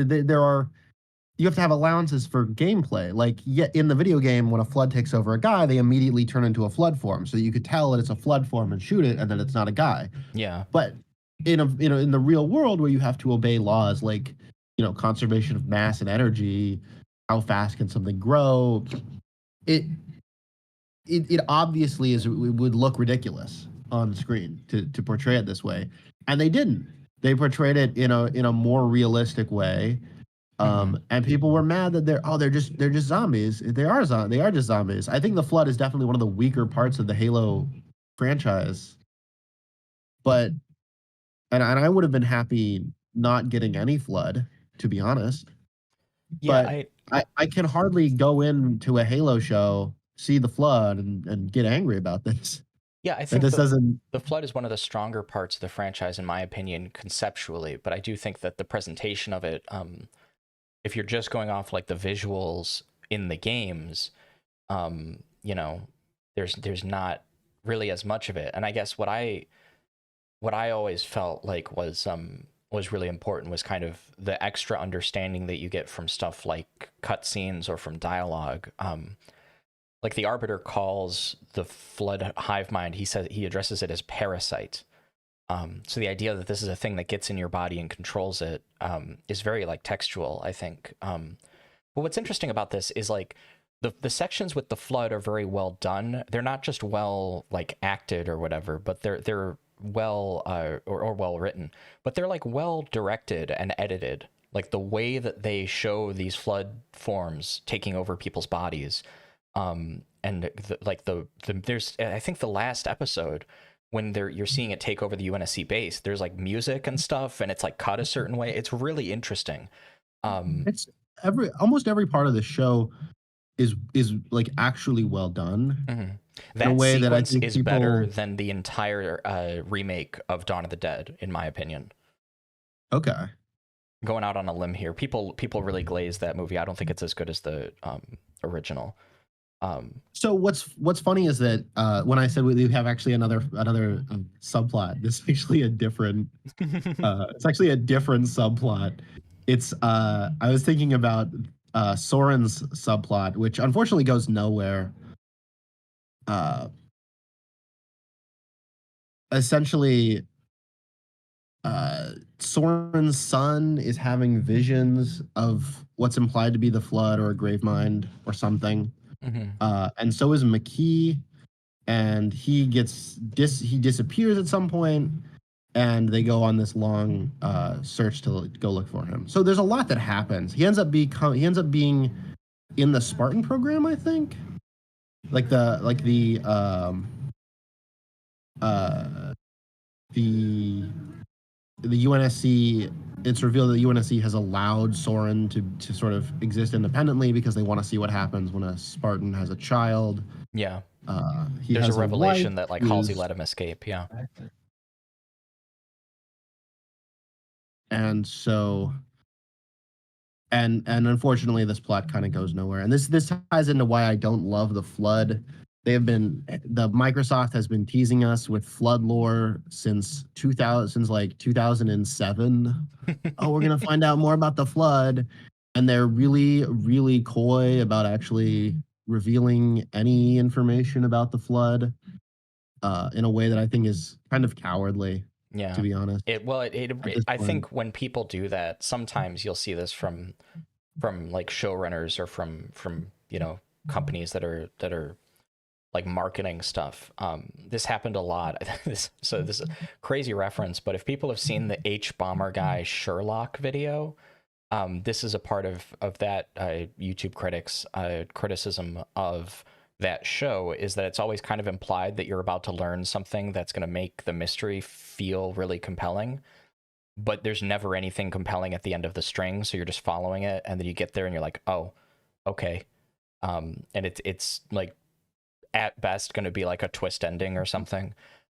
C: You have to have allowances for gameplay. Like, yet in the video game, when a flood takes over a guy, they immediately turn into a flood form, so you could tell that it's a flood form and shoot it, and then it's not a guy.
D: Yeah.
C: But in the real world, where you have to obey laws like, conservation of mass and energy, how fast can something grow, it obviously it would look ridiculous on screen to portray it this way, and they didn't. They portrayed it in a more realistic way. And people were mad that they're just zombies. They are just zombies. I think the flood is definitely one of the weaker parts of the Halo franchise. But and I would have been happy not getting any flood, to be honest.
D: Yeah,
C: but I can hardly go into a Halo show, see the flood, and get angry about this.
D: Yeah, I think
C: this doesn't.
D: The flood is one of the stronger parts of the franchise, in my opinion, conceptually. But I do think that the presentation of it, if you're just going off like the visuals in the games, there's not really as much of it. And I guess what I always felt like was really important was kind of the extra understanding that you get from stuff like cutscenes or from dialogue. Like the Arbiter calls the flood hive mind, he addresses it as parasite. So the idea that this is a thing that gets in your body and controls it is very like textual, I think. But what's interesting about this is like the sections with the flood are very well done. They're not just well like acted or whatever, but they're well or well written, but they're like well directed and edited. Like the way that they show these flood forms taking over people's bodies, and there's, I think the last episode when you're seeing it take over the UNSC base, there's like music and stuff, and it's like cut a certain way. It's really interesting.
C: It's almost every part of the show is like actually well done.
D: Mm-hmm. That
C: in a way
D: sequence
C: that I think
D: is better than the entire remake of Dawn of the Dead, in my opinion.
C: Okay.
D: Going out on a limb here, people really glaze that movie. I don't think it's as good as the original.
C: So what's funny is that when I said we have actually another subplot, this is actually a different it's actually a different subplot. It's I was thinking about Soren's subplot, which unfortunately goes nowhere. Essentially, Soren's son is having visions of what's implied to be the flood or a grave mind or something. And so is McKee, and he disappears at some point, and they go on this long search to go look for him. So there's a lot that happens. He ends up being in the Spartan program, I think. The UNSC, it's revealed that the UNSC has allowed Soren to sort of exist independently because they want to see what happens when a Spartan has a child.
D: Yeah.
C: He
D: There's
C: has
D: a revelation
C: wife
D: that like Halsey
C: who's-
D: let him escape. Yeah.
C: And so, and unfortunately, this plot kind of goes nowhere. And this ties into why I don't love the Flood. The Microsoft has been teasing us with Flood lore since 2007. Oh, we're gonna find out more about the Flood, and they're really, really coy about actually revealing any information about the Flood in a way that I think is kind of cowardly.
D: Yeah.
C: To be honest.
D: I think when people do that, sometimes you'll see this from like showrunners or from companies that are like marketing stuff. This happened a lot. So this is a crazy reference, but if people have seen the H Bomber guy Sherlock video, this is a part of that YouTube critics criticism of that show, is that it's always kind of implied that you're about to learn something that's going to make the mystery feel really compelling, but there's never anything compelling at the end of the string, so you're just following it, and then you get there and you're like, oh, okay. And it's like at best going to be like a twist ending or something.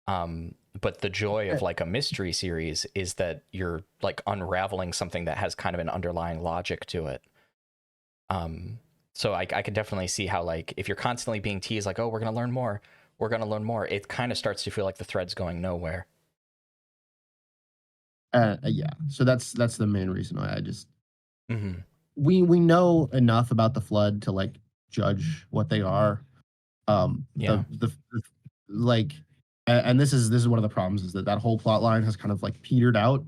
D: But the joy of like a mystery series is that you're like unraveling something that has kind of an underlying logic to it. So I can definitely see how, like, if you're constantly being teased, like, oh, we're going to learn more, it kind of starts to feel like the thread's going nowhere.
C: Yeah. So that's the main reason why I just we know enough about the Flood to like judge what they are.
D: Yeah.
C: And this is one of the problems, is that whole plot line has kind of like petered out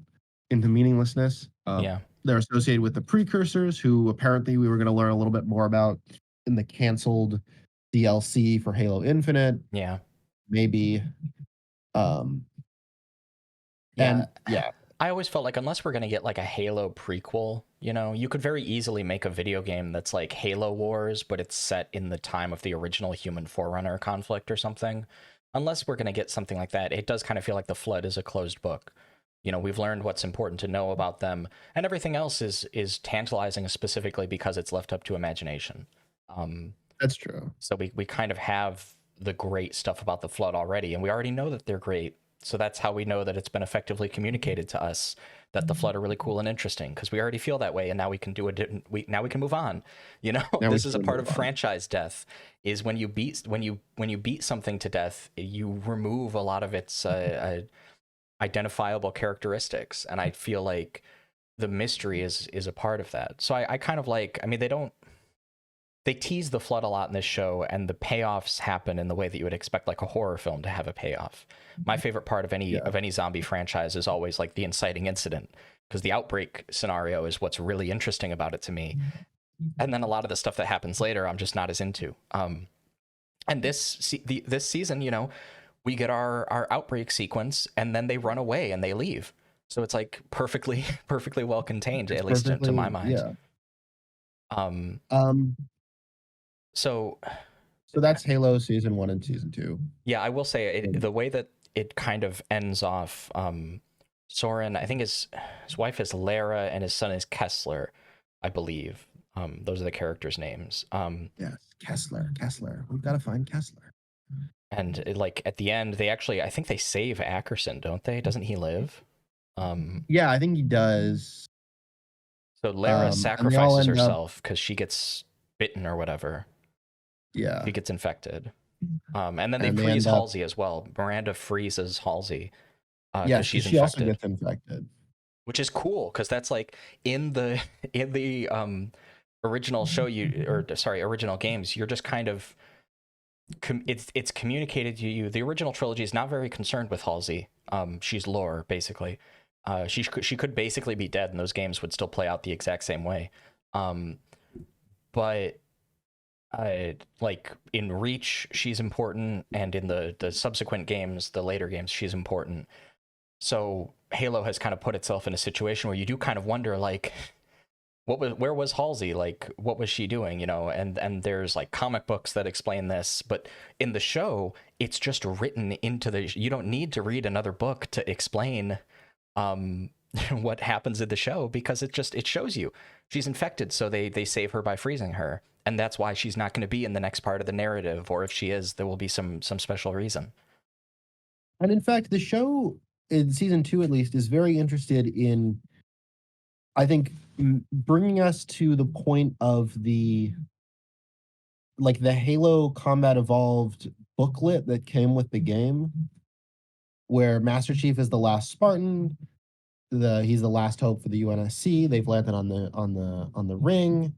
C: into meaninglessness.
D: Yeah.
C: They're associated with the precursors, who apparently we were going to learn a little bit more about in the canceled DLC for Halo Infinite.
D: Yeah.
C: Maybe.
D: Yeah.
C: And yeah.
D: I always felt like unless we're going to get like a Halo prequel, you could very easily make a video game that's like Halo Wars, but it's set in the time of the original Human Forerunner conflict or something. Unless we're going to get something like that, it does kind of feel like the Flood is a closed book. We've learned what's important to know about them, and everything else is tantalizing specifically because it's left up to imagination.
C: That's true.
D: So we kind of have the great stuff about the Flood already, and we already know that they're great. So that's how we know that it's been effectively communicated to us that the Flood are really cool and interesting, because we already feel that way, and now we can now we can move on. This is a part of franchise death, is when you beat something to death, you remove a lot of its identifiable characteristics, and I feel like the mystery is a part of that. So I kind of like, I mean, they tease the Flood a lot in this show, and the payoffs happen in the way that you would expect like a horror film to have a payoff. My favorite part of any zombie franchise is always like the inciting incident, because the outbreak scenario is what's really interesting about it to me. And then a lot of the stuff that happens later, I'm just not as into. And this season, we get our outbreak sequence, and then they run away and they leave. So it's like perfectly well contained, at least to my mind.
C: Yeah. So that's Halo season 1 and season 2.
D: Yeah, I will say the way that it kind of ends off, Soren, I think his wife is Lara and his son is Kessler, I believe. Those are the characters' names.
C: Yes, Kessler. We've got to find Kessler.
D: And at the end, I think they save Ackerson, don't they? Doesn't he live?
C: Yeah, I think he does.
D: So Lara sacrifices herself because she gets bitten or whatever.
C: Yeah.
D: She gets infected. And then they freeze Halsey as well. Miranda freezes Halsey.
C: Yeah,
D: she's
C: she
D: infected,
C: also gets infected.
D: which is cool because that's like in the original original games, you're just kind of it's communicated to you. The original trilogy is not very concerned with Halsey. She's lore basically. She could basically be dead, and those games would still play out the exact same way. But like in Reach, she's important, and in the subsequent games, the later games, she's important. So Halo has kind of put itself in a situation where you do kind of wonder, like, where was Halsey? Like, what was she doing? You know, and there's like comic books that explain this, but in the show, it's just written into the. You don't need to read another book to explain what happens in the show, because it shows you she's infected, so they save her by freezing her, and that's why she's not going to be in the next part of the narrative, or if she is, there will be some special reason.
C: And in fact, the show in season 2 at least is very interested in, I think, bringing us to the point of the Halo Combat Evolved booklet that came with the game, where Master Chief is the last Spartan. He's the last hope for the UNSC. They've landed on the ring.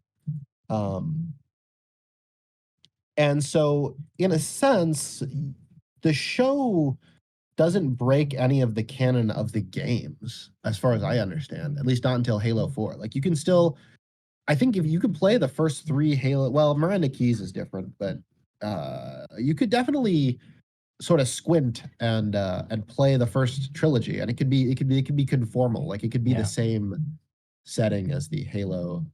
C: And so in a sense, the show doesn't break any of the canon of the games, as far as I understand, at least not until Halo 4. Like, you can still, I think if you could play the first 3 Halo, well, Miranda Keys is different, but you could definitely sort of squint and play the first trilogy, and it could be conformal. Like, it could be the same setting as the Halo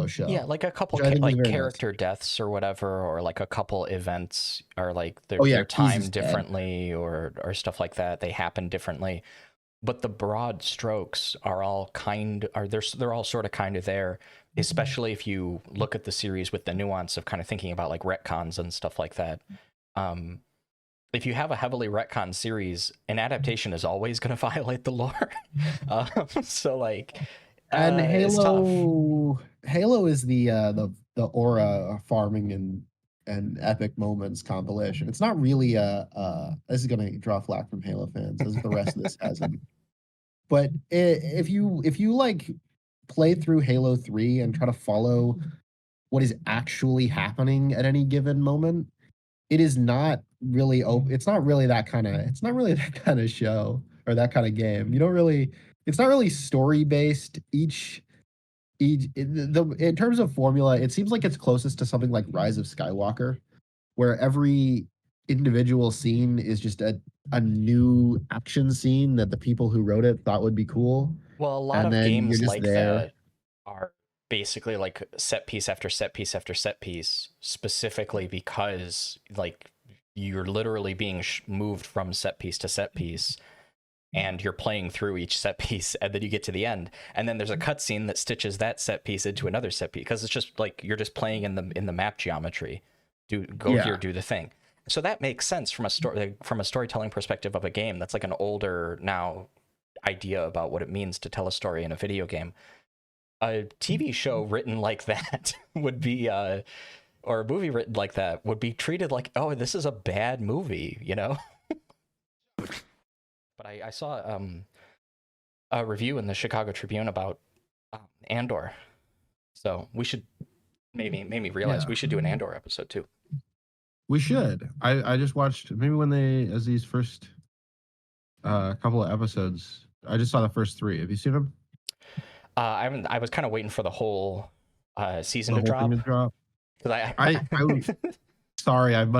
C: show.
D: Yeah, like a couple character deaths or whatever, or like a couple events are like they're timed differently, or stuff like that. They happen differently, but the broad strokes are all they're all sort of kind of there. Especially if you look at the series with the nuance of kind of thinking about like retcons and stuff like that. If you have a heavily retcon series, an adaptation is always going to violate the lore. So like.
C: And Halo is the aura farming and epic moments compilation. It's not really this is gonna draw flack from Halo fans, as the rest of this hasn't. But if you like play through Halo 3 and try to follow what is actually happening at any given moment, it is not really it's not really that kind of show or that kind of game. You don't really. It's not really story based. In terms of formula, it seems like it's closest to something like Rise of Skywalker, where every individual scene is just a new action scene that the people who wrote it thought would be cool.
D: Well, a lot of games like that are basically like set piece after set piece after set piece, specifically because like you're literally being moved from set piece to set piece. And you're playing through each set piece, and then you get to the end, and then there's a cutscene that stitches that set piece into another set piece, because it's just like you're just playing in the map geometry. Here, do the thing. So that makes sense from a storytelling perspective of a game. That's like an older now idea about what it means to tell a story in a video game. A TV show written like that would be, or a movie written like that would be treated like, oh, this is a bad movie, you know. But I saw a review in the Chicago Tribune about Andor, so we should made me realize we should do an Andor episode too.
C: We should. I just watched maybe as these first couple of episodes. I just saw the first 3. Have you seen them?
D: I haven't. I was kind of waiting for the whole season to drop. Because
C: I sorry, I've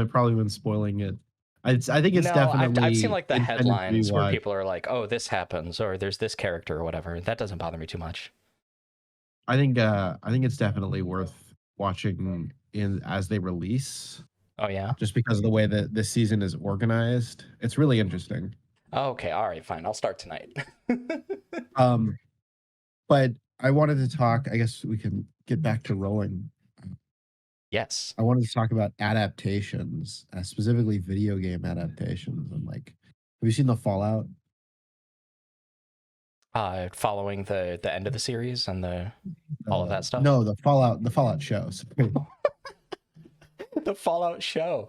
C: probably been spoiling it. I think it's definitely.
D: I've seen like the headlines where people are like, "Oh, this happens," or "There's this character," or whatever. That doesn't bother me too much.
C: I think it's definitely worth watching as they release.
D: Oh yeah.
C: Just because of the way that this season is organized, it's really interesting.
D: Okay, all right, fine. I'll start tonight.
C: But I wanted to talk. I guess we can get back to rolling.
D: Yes.
C: I wanted to talk about adaptations, specifically video game adaptations. And like, have you seen the Fallout?
D: Following the end of the series and all of that stuff.
C: No, the Fallout shows.
D: The Fallout show.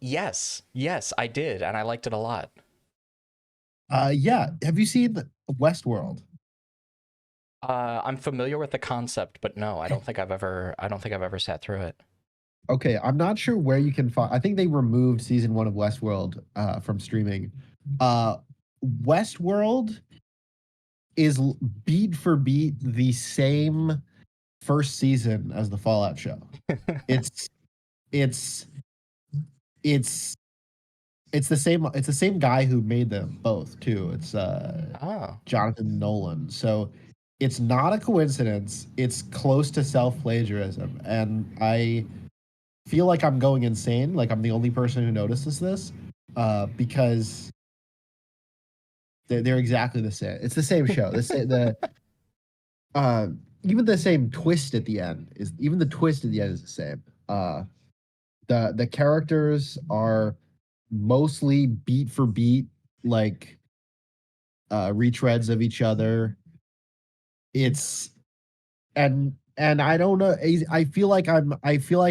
D: Yes, I did, and I liked it a lot.
C: Yeah. Have you seen Westworld?
D: I'm familiar with the concept, but no, I don't think I've ever sat through it.
C: Okay, I'm not sure where you can find. I think they removed season 1 of Westworld from streaming. Westworld is beat for beat the same first season as the Fallout show. It's it's it's it's the same guy who made them both too. It's
D: Oh,
C: Jonathan Nolan. So it's not a coincidence. It's close to self-plagiarism, and I feel like I'm going insane. Like I'm the only person who notices this, because they're exactly the same. It's the same show. Uh, even the same twist at the end is even the twist at the end is the same. The characters are mostly beat for beat, like retreads of each other. It's and I don't know. I feel like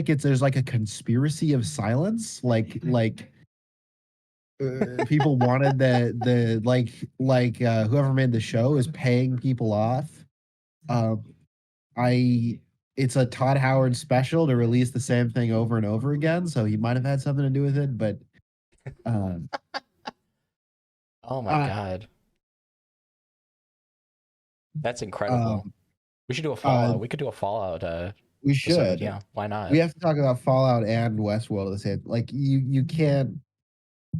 C: there's like a conspiracy of silence. Like people wanted the whoever made the show is paying people off. Um, I it's a Todd Howard special to release the same thing over and over again, so he might have had something to do with it. But um,
D: oh my
C: uh,
D: God, that's incredible.
C: um,
D: We should do a
C: uh,
D: Fallout. We could do a Fallout
C: we
D: episode.
C: should.
D: Yeah, why not?
C: We have to talk about Fallout and Westworld at the same. Like you can't.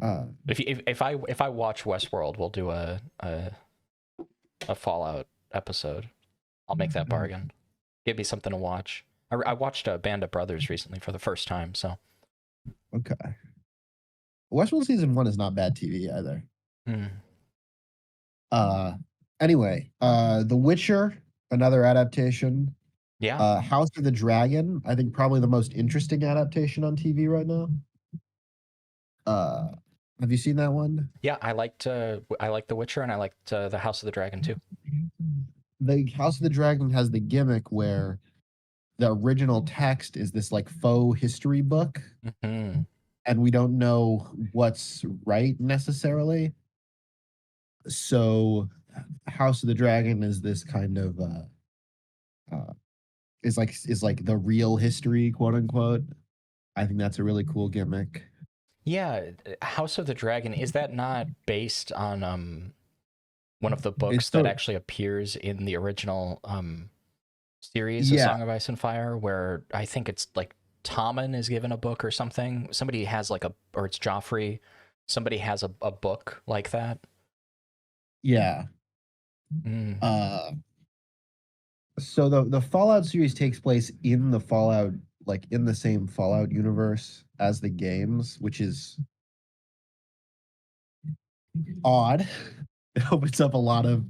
C: Uh,
D: If I watch Westworld, we'll do a Fallout episode. I'll make that bargain. Give me something to watch. I watched Band of Brothers recently for the first time, so.
C: okay. Westworld season 1 is not bad TV either.
D: Hmm.
C: Anyway, The Witcher, another adaptation.
D: Yeah.
C: House of the Dragon, I think probably the most interesting adaptation on TV right now. Have you seen that one?
D: Yeah, I liked The Witcher, and I liked The House of the Dragon too.
C: The House of the Dragon has the gimmick where the original text is this like faux history book,
D: Hmm.
C: and we don't know what's right necessarily. So House of the Dragon is this kind of is like the real history, quote unquote. I think that's a really cool gimmick.
D: Yeah, House of the Dragon, is that not based on one of the books that actually appears in the original series, A Song of Ice and Fire, where I think it's like Tommen is given a book or something. Somebody has like or it's Joffrey. Somebody has a book like that.
C: Yeah.
D: Mm.
C: So the Fallout series takes place in the Fallout, like in the same Fallout universe as the games, which is odd. It opens up a lot of,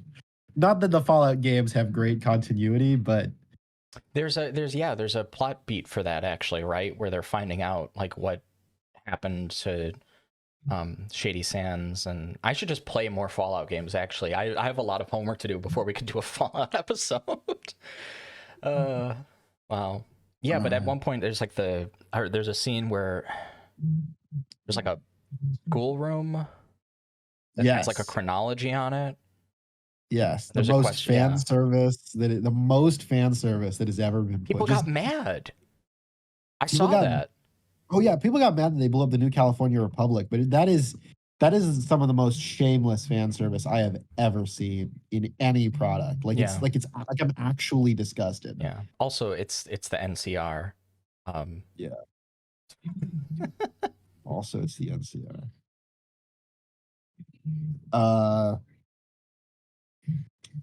C: not that the Fallout games have great continuity, but
D: there's a plot beat for that actually, right? Where they're finding out like what happened to Shady Sands, and I should just play more Fallout games actually. I have a lot of homework to do before we can do a Fallout episode. Wow. Yeah, but at one point there's like there's a scene where there's like a school room that has like a chronology on it.
C: Yes,
D: There's
C: the most fan service that has ever been.
D: People got mad. I saw that.
C: Oh yeah, people got mad that they blew up the New California Republic, but that is some of the most shameless fan service I have ever seen in any product. Like it's like I'm actually disgusted.
D: Yeah. Also, it's the NCR.
C: Yeah. Also, it's the NCR.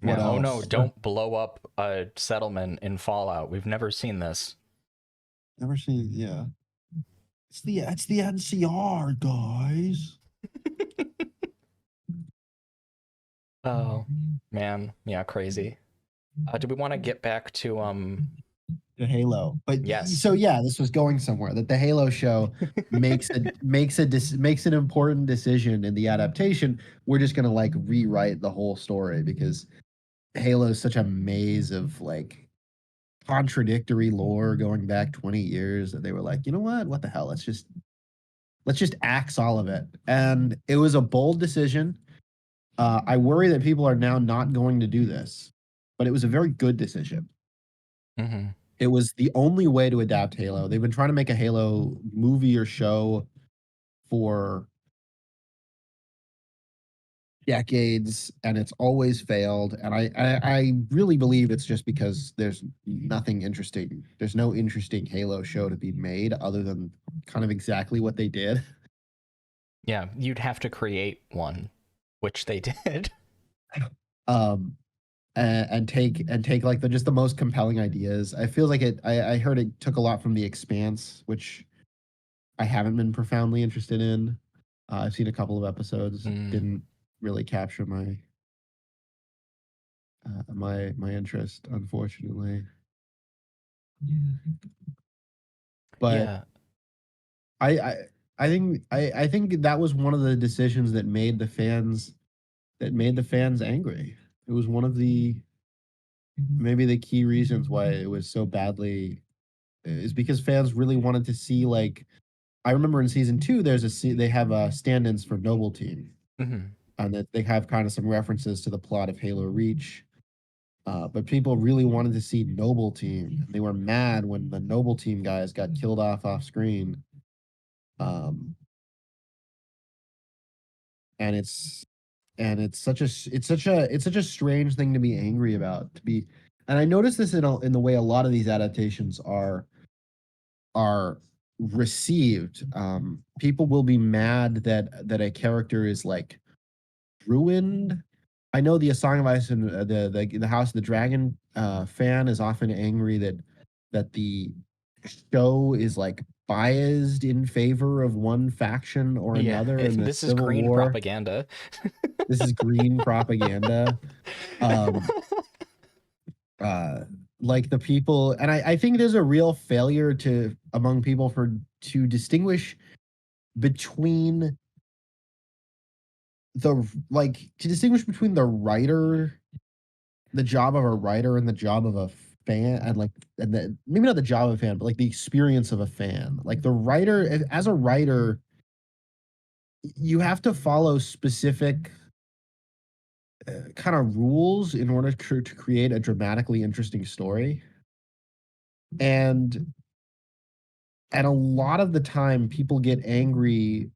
D: Yeah, oh no, don't blow up a settlement in Fallout. We've never seen this.
C: Never seen, yeah. It's the NCR, guys.
D: Oh man, yeah, crazy. Do we want to get back to
C: the Halo? But
D: yes.
C: So yeah, this was going somewhere. That the Halo show makes an important decision in the adaptation. We're just gonna like rewrite the whole story because Halo is such a maze of like contradictory lore going back 20 years that they were like, you know what the hell? Let's just axe all of it. And it was a bold decision. I worry that people are now not going to do this. but it was a very good decision.
D: Mm-hmm.
C: It was the only way to adapt Halo. They've been trying to make a Halo movie or show for decades, and it's always failed. And I really believe it's just because there's nothing interesting. There's no interesting Halo show to be made other than kind of exactly what they did.
D: Yeah, you'd have to create one, which they did.
C: Um, and take like the most compelling ideas. I feel like I heard it took a lot from The Expanse, which I haven't been profoundly interested in. I've seen a couple of episodes, didn't really capture my interest, unfortunately. But
D: Yeah.
C: I I think that was one of the decisions that made the fans angry. It was one of the maybe the key reasons why it was so badly is because fans really wanted to see like I remember in season 2 they have stand-ins for Noble Team,
D: Mm-hmm.
C: and that they have kind of some references to the plot of Halo Reach. But people really wanted to see Noble Team. They were mad when the Noble Team guys got killed off screen. Um, and it's such a strange thing to be angry about. And I noticed this in the way a lot of these adaptations are received. People will be mad that a character is like ruined. I know the A Song of Ice and the House of the Dragon fan is often angry that the show is like biased in favor of one faction or
D: Yeah,
C: another in the
D: this is
C: Civil
D: green
C: War.
D: propaganda.
C: This is green propaganda. Um, uh, like the people, and I think there's a real failure among people to distinguish between the writer, the job of a writer, and the job of a fan, and maybe not the job of a fan, but like the experience of a fan. Like the writer, as a writer, you have to follow specific kind of rules in order to create a dramatically interesting story. And a lot of the time people get angry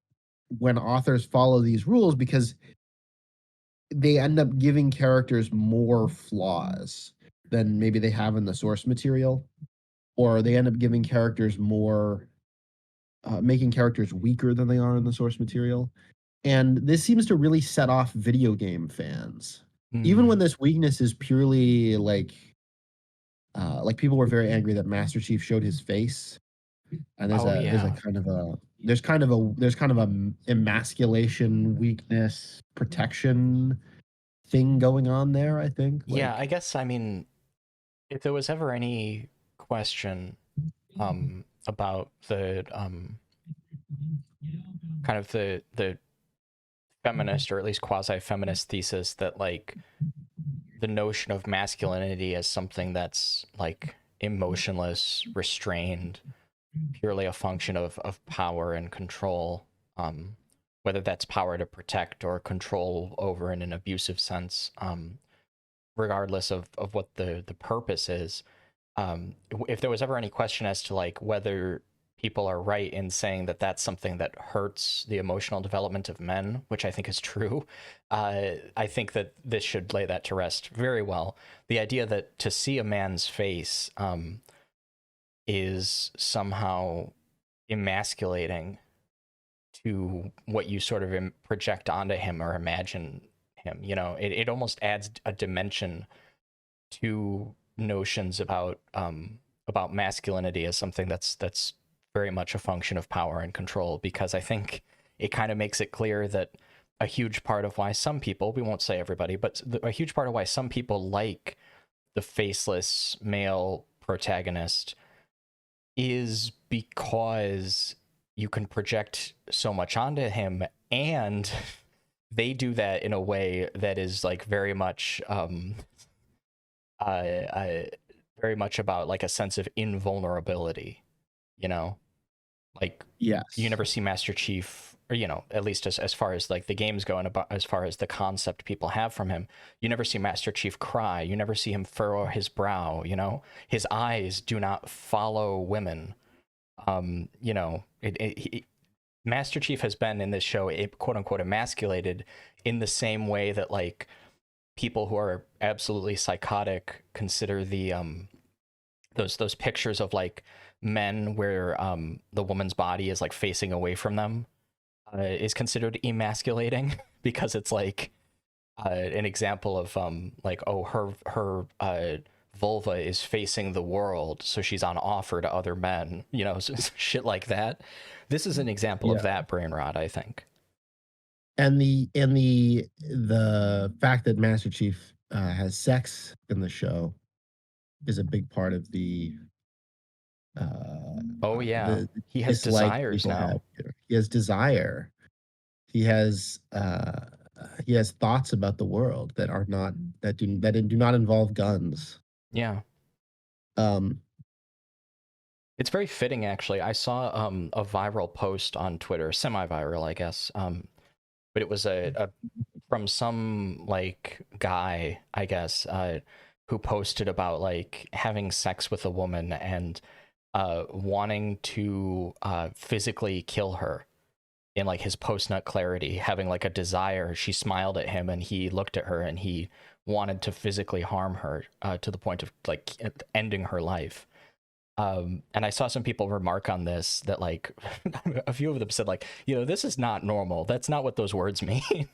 C: when authors follow these rules because they end up giving characters more flaws than maybe they have in the source material, or they end up giving characters more making characters weaker than they are in the source material. And this seems to really set off video game fans. Even when this weakness is purely like people were very angry that Master Chief showed his face, and
D: Oh
C: there's a
D: yeah.
C: kind of a there's kind of a emasculation, weakness, protection thing going on there. I think
D: Yeah, I guess I mean if there was ever any question about the kind of the feminist or at least quasi-feminist thesis that like the notion of masculinity as something that's like emotionless, restrained, purely a function of power and control, whether that's power to protect or control over in an abusive sense, regardless of what the purpose is. If there was ever any question as to like whether people are right in saying that that's something that hurts the emotional development of men, which I think is true, I think that this should lay that to rest very well. The idea that to see a man's face is somehow emasculating to what you sort of project onto him or imagine him, you know, it almost adds a dimension to notions about masculinity as something that's very much a function of power and control, because I think it kind of makes it clear that a huge part of why some people, we won't say everybody, but a huge part of why some people like the faceless male protagonist is because you can project so much onto him, and they do that in a way that is like very much very much about like a sense of invulnerability, you know? Like,
C: Yes.
D: you never see Master Chief, or at least as far as like the games go, and about as far as the concept people have from him, you never see Master Chief cry. You never see him furrow his brow. His eyes do not follow women. Master Chief has been in this show quote unquote emasculated in the same way that like people who are absolutely psychotic consider the those pictures of like men where the woman's body is like facing away from them is considered emasculating because it's like an example of like, oh, her vulva is facing the world, so she's on offer to other men, shit like that. This is an example of that brain rot, I think.
C: And the fact that Master Chief has sex in the show is a big part of the
D: oh yeah,
C: the
D: he has desires now.
C: He has desire. He has thoughts about the world that do not involve guns.
D: Yeah. It's very fitting, actually. I saw a viral post on Twitter, semi-viral, I guess. But it was a from some like guy, I guess, who posted about like having sex with a woman and wanting to physically kill her in like his post-nut clarity, having like a desire. She smiled at him and he looked at her and he wanted to physically harm her to the point of like ending her life. And I saw some people remark on this that like a few of them said like, this is not normal. That's not what those words mean.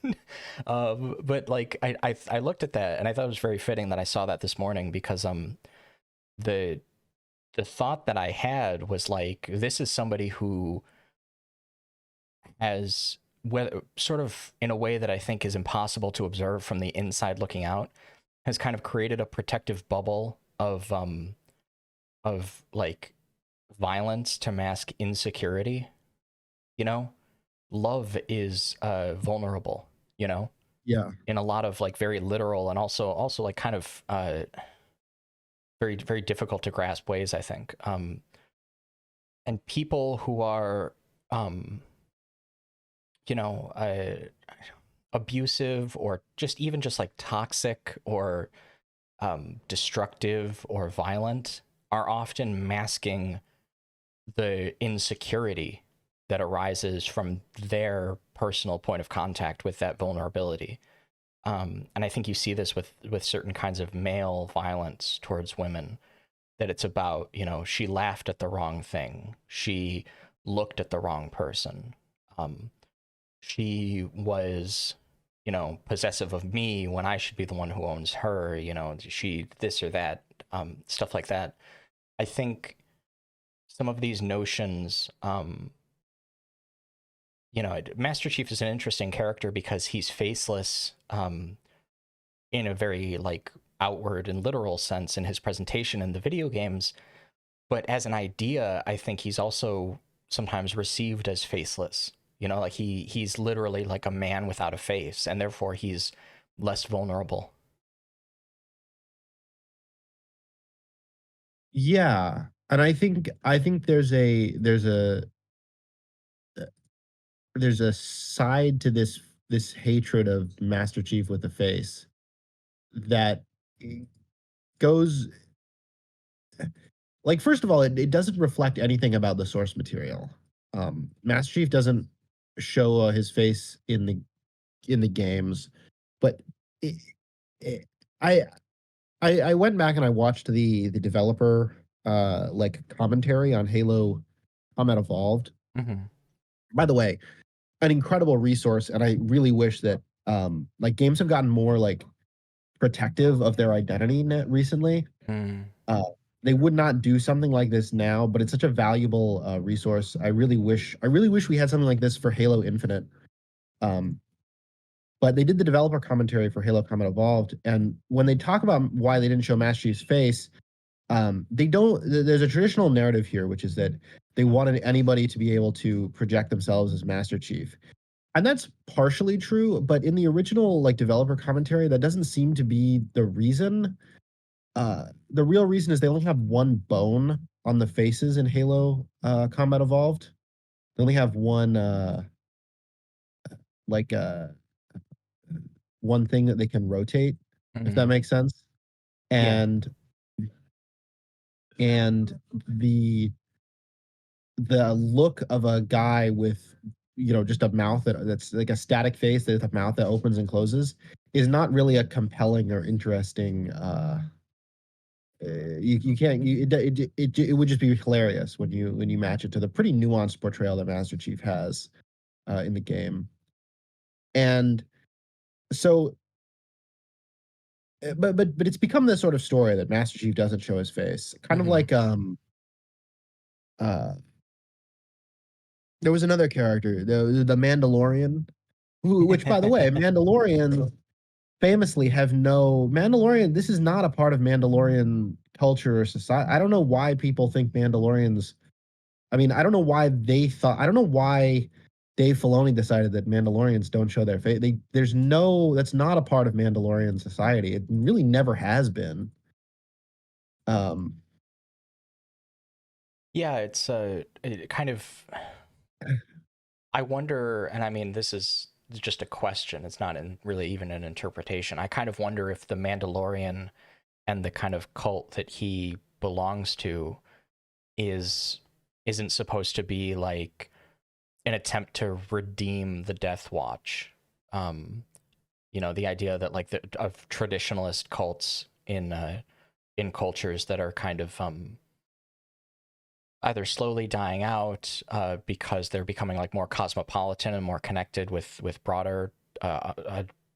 D: But like I looked at that and I thought it was very fitting that I saw that this morning because the thought that I had was like, this is somebody who has, sort of in a way that I think is impossible to observe from the inside looking out, has kind of created a protective bubble of like violence to mask insecurity. Love is vulnerable,
C: yeah,
D: in a lot of like very literal and also like kind of very, very difficult to grasp ways, I think. And people who are abusive or just like toxic or destructive or violent are often masking the insecurity that arises from their personal point of contact with that vulnerability. And I think you see this with certain kinds of male violence towards women, that it's about, she laughed at the wrong thing. She looked at the wrong person. She was, possessive of me when I should be the one who owns her, she this or that, stuff like that. I think some of these notions, Master Chief is an interesting character because he's faceless in a very like outward and literal sense in his presentation in the video games. But as an idea, I think he's also sometimes received as faceless. Like he's literally like a man without a face, and therefore he's less vulnerable.
C: Yeah, and I think there's a side to this hatred of Master Chief with a face that goes like, first of all, it doesn't reflect anything about the source material. Master Chief doesn't show his face in the games, but it, I went back and I watched the developer like commentary on Halo Combat Evolved.
D: Mm-hmm.
C: By the way, an incredible resource, and I really wish that like games have gotten more like protective of their identity recently. They would not do something like this now, but it's such a valuable resource. I really wish we had something like this for Halo Infinite. But they did the developer commentary for Halo Combat Evolved, and when they talk about why they didn't show Master Chief's face, they don't. There's a traditional narrative here, which is that they wanted anybody to be able to project themselves as Master Chief, and that's partially true. But in the original like developer commentary, that doesn't seem to be the reason. The real reason is they only have one bone on the faces in Halo Combat Evolved. They only have one like one thing that they can rotate, if that makes sense.
D: Yeah.
C: And the look of a guy with just a mouth that's like a static face with a mouth that opens and closes is not really a compelling or interesting you can't it would just be hilarious when you match it to the pretty nuanced portrayal that Master Chief has in the game. And so but it's become this sort of story that Master Chief doesn't show his face, kind of like uh there was another character, the Mandalorian, which by the way, Mandalorian famously have no Mandalorian. This is not a part of Mandalorian culture or society. I don't know why people think Mandalorians. I mean, I don't know why they thought. I don't know why Dave Filoni decided that Mandalorians don't show their face. There's no. That's not a part of Mandalorian society. It really never has been. Um.
D: Yeah, it's it kind of. I wonder, and I mean, this is just a question. It's not really even an interpretation. I kind of wonder if the Mandalorian and the kind of cult that he belongs to isn't supposed to be like an attempt to redeem the Death Watch. The idea that like of traditionalist cults in cultures that are kind of either slowly dying out because they're becoming like more cosmopolitan and more connected with broader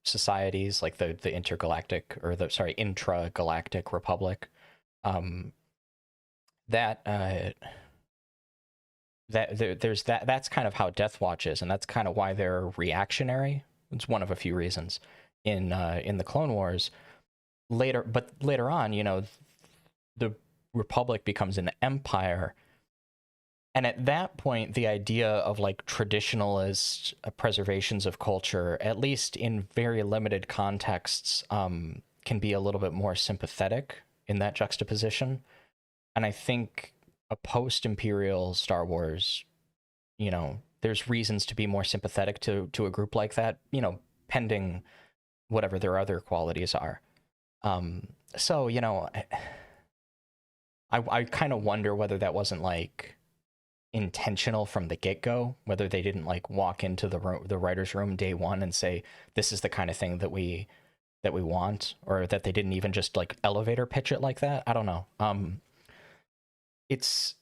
D: societies, like the intergalactic or the intragalactic republic. That's kind of how Death Watch is, and that's kind of why they're reactionary. It's one of a few reasons in the Clone Wars. Later on, the Republic becomes an empire. And at that point, the idea of like traditionalist preservations of culture, at least in very limited contexts, can be a little bit more sympathetic in that juxtaposition. And I think a post-imperial Star Wars, there's reasons to be more sympathetic to a group like that, pending whatever their other qualities are. So, I kind of wonder whether that wasn't like intentional from the get-go, whether they didn't like walk into the writer's room day one and say, this is the kind of thing that we want, or that they didn't even just like elevator pitch it like that. I don't know. It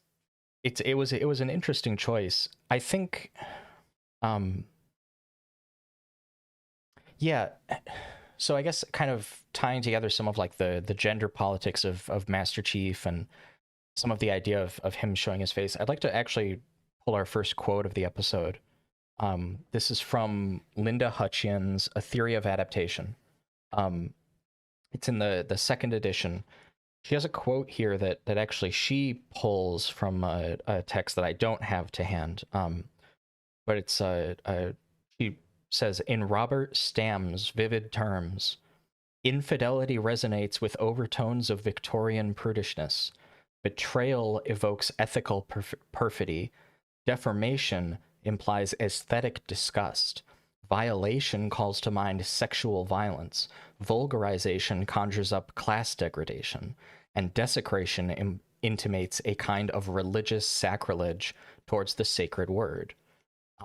D: was an interesting choice. I think yeah. So I guess kind of tying together some of like the gender politics of Master Chief and some of the idea of him showing his face, I'd like to actually pull our first quote of the episode. This is from Linda Hutchins, A Theory of Adaptation. It's in the second edition. She has a quote here that actually she pulls from a text that I don't have to hand. But it's she says, in Robert Stamm's vivid terms, infidelity resonates with overtones of Victorian prudishness. Betrayal evokes ethical perfidy. Deformation implies aesthetic disgust. Violation calls to mind sexual violence. Vulgarization conjures up class degradation. And desecration intimates a kind of religious sacrilege towards the sacred word.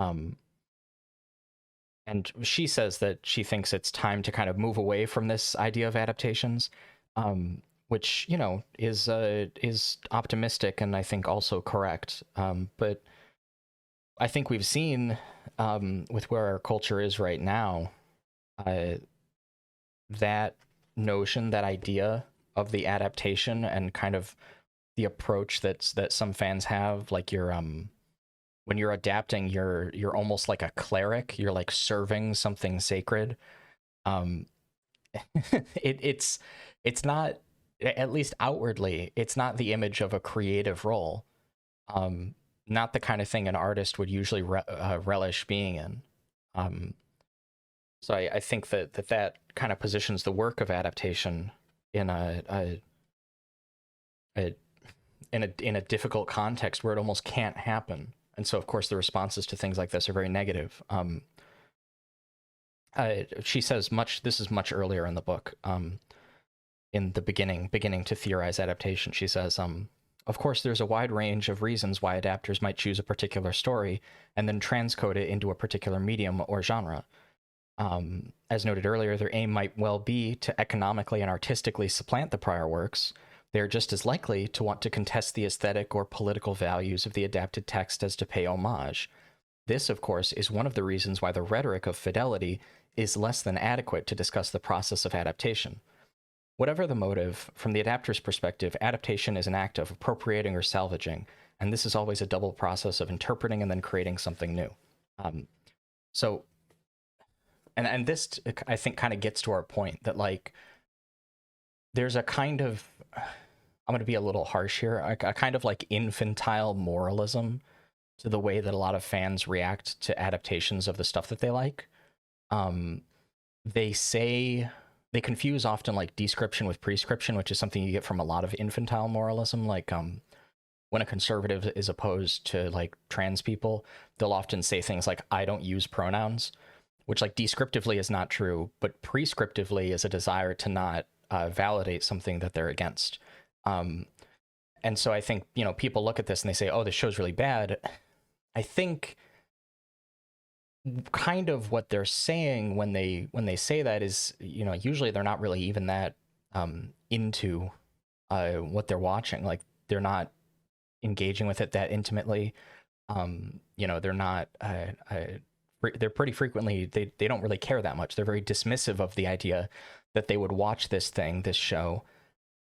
D: And she says that she thinks it's time to kind of move away from this idea of adaptations. Which is optimistic and I think also correct. But I think we've seen with where our culture is right now, that notion, that idea of the adaptation and kind of the approach that some fans have, like when you're adapting, you're almost like a cleric. You're like serving something sacred. It's not. At least outwardly, it's not the image of a creative role. Not the kind of thing an artist would usually relish being in. So I think that kind of positions the work of adaptation in a difficult context where it almost can't happen. And so, of course, the responses to things like this are very negative. She says this is much earlier in the book, in the beginning to theorize adaptation. She says, of course, there's a wide range of reasons why adapters might choose a particular story and then transcode it into a particular medium or genre. As noted earlier, their aim might well be to economically and artistically supplant the prior works. They are just as likely to want to contest the aesthetic or political values of the adapted text as to pay homage. This, of course, is one of the reasons why the rhetoric of fidelity is less than adequate to discuss the process of adaptation. Whatever the motive, from the adapter's perspective, adaptation is an act of appropriating or salvaging, and this is always a double process of interpreting and then creating something new. And this, I think, kind of gets to our point that, like, there's a kind of, I'm going to be a little harsh here, a kind of like infantile moralism to the way that a lot of fans react to adaptations of the stuff that they like. They confuse often like description with prescription, which is something you get from a lot of infantile moralism. Like when a conservative is opposed to like trans people, they'll often say things like, I don't use pronouns, which like descriptively is not true, but prescriptively is a desire to not validate something that they're against. And so I think, you know, people look at this and they say, oh, this show's really bad. I think kind of what they're saying when they say that is, you know, usually they're not really even that into what they're watching. Like, they're not engaging with it that intimately. You know, they're not they're pretty frequently, they don't really care that much. They're very dismissive of the idea that they would watch this show,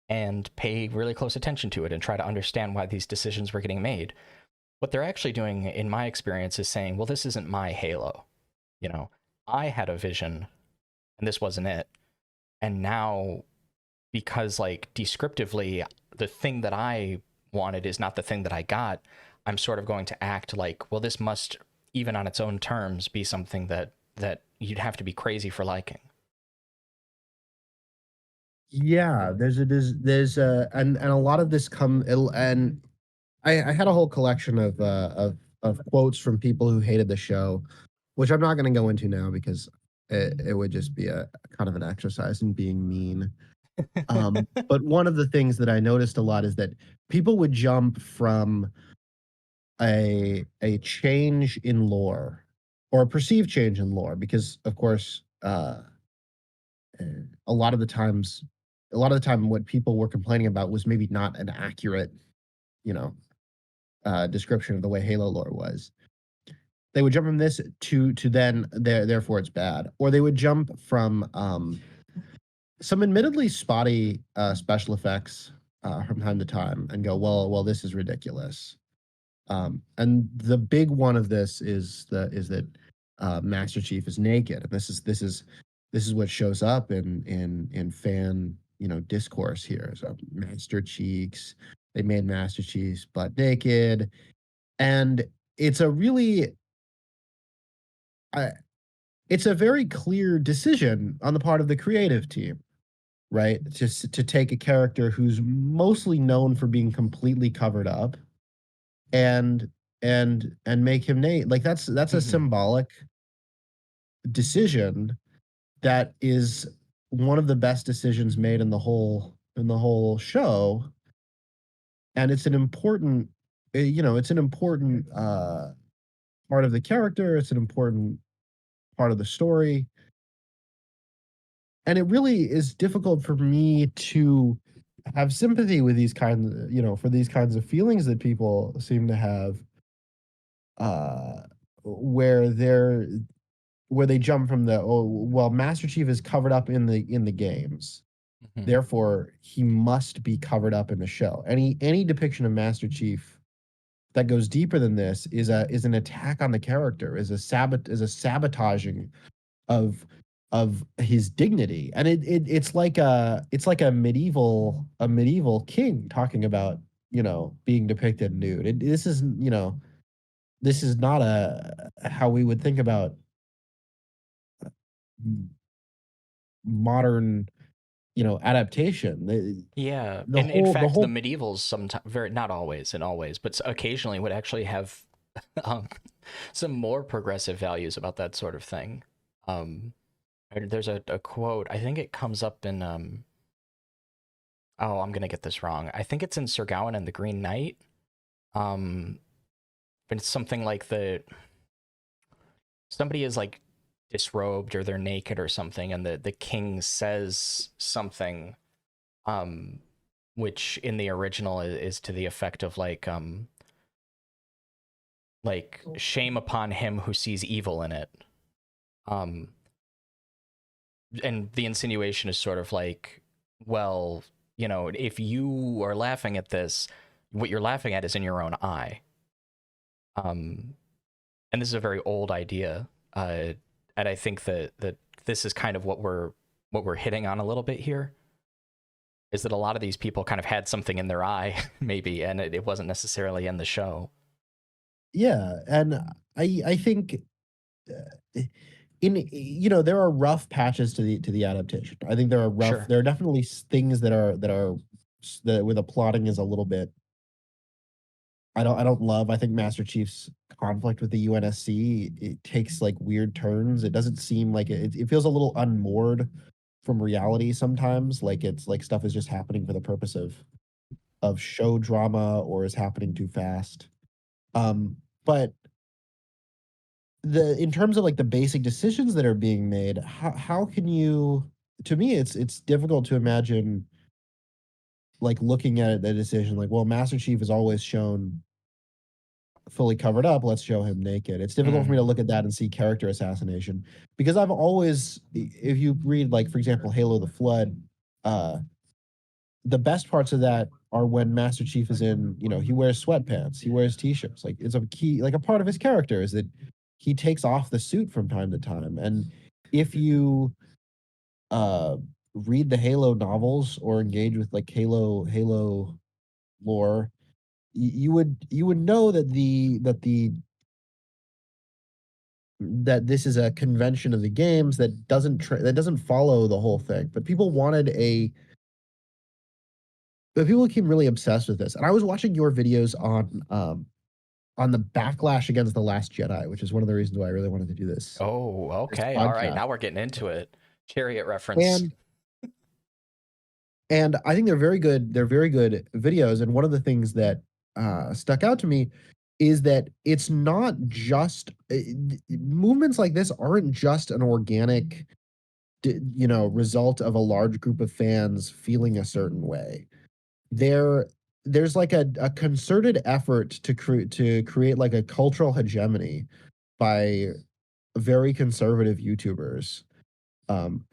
D: and pay really close attention to it and try to understand why these decisions were getting made. What they're actually doing, in my experience, is saying, well, this isn't my Halo. You know, I had a vision and this wasn't it. And now, because like descriptively, the thing that I wanted is not the thing that I got, I'm sort of going to act like, well, this must, even on its own terms, be something that you'd have to be crazy for liking.
C: Yeah, there's and a lot of this and I had a whole collection of quotes from people who hated the show, which I'm not going to go into now because it would just be a kind of an exercise in being mean. But one of the things that I noticed a lot is that people would jump from a change in lore, or a perceived change in lore, because of course a lot of the time what people were complaining about was maybe not an accurate, you know, description of the way Halo lore was. They would jump from this to then therefore it's bad, or they would jump from some admittedly spotty special effects from time to time and go, well, this is ridiculous. And the big one of this is that Master Chief is naked, and this is what shows up in fan, you know, discourse here. So Master Cheeks, they made Master Chief's butt naked, and it's a really it's a very clear decision on the part of the creative team, right? To take a character who's mostly known for being completely covered up and make him naked. Like that's a symbolic decision that is one of the best decisions made in the whole show, and it's an important it's an important part of the character. It's an important part of the story, and it really is difficult for me to have sympathy with these kinds for these kinds of feelings that people seem to have, where they jump from the, oh well, Master Chief is covered up in the games, therefore he must be covered up in the show. Any depiction of Master Chief that goes deeper than this is an attack on the character, is a sabotaging of his dignity. And it's like a medieval king talking about, you know, being depicted nude. This is not how we would think about modern, you know, adaptation.
D: Yeah,
C: The
D: in fact,
C: whole
D: the medievals sometimes, not always, but occasionally would actually have um, some more progressive values about that sort of thing. There's a quote. I think it comes up in oh, I'm gonna get this wrong. I think it's in Sir Gawain and the Green Knight. But it's something like somebody is like disrobed or they're naked or something, and the king says something, which in the original is to the effect of like shame upon him who sees evil in it. And the insinuation is sort of like, well, you know, if you are laughing at this, what you're laughing at is in your own eye. And this is a very old idea, and I think that this is kind of what we're hitting on a little bit here, is that a lot of these people kind of had something in their eye, maybe, and it wasn't necessarily in the show.
C: Yeah, and I think there are rough patches to the adaptation. I think there are rough.
D: Sure.
C: There are definitely things that where the plotting is a little bit. I don't love. I think Master Chief's conflict with the UNSC, it takes like weird turns. It doesn't seem like it feels a little unmoored from reality sometimes. Like it's like stuff is just happening for the purpose of show drama or is happening too fast. But in terms of like the basic decisions that are being made, how can you? To me, it's difficult to imagine like looking at the decision like, well, Master Chief is always shown fully covered up, let's show him naked. It's difficult for me to look at that and see character assassination, because I've always, if you read like for example Halo the Flood, the best parts of that are when Master Chief is in, he wears sweatpants, he wears t-shirts. Like it's a key, like a part of his character is that he takes off the suit from time to time. And if you read the Halo novels or engage with like Halo lore, you would know that this is a convention of the games that doesn't follow the whole thing. But people became really obsessed with this. And I was watching your videos on the backlash against The Last Jedi, which is one of the reasons why I really wanted to do this.
D: Oh,
C: This
D: okay. All right.
C: podcast.
D: Now we're getting into it. Chariot reference.
C: And I think they're very good. They're very good videos. And one of the things that stuck out to me is that it's not just movements like this aren't just an organic, result of a large group of fans feeling a certain way. There's like a concerted effort to create like a cultural hegemony by very conservative YouTubers. And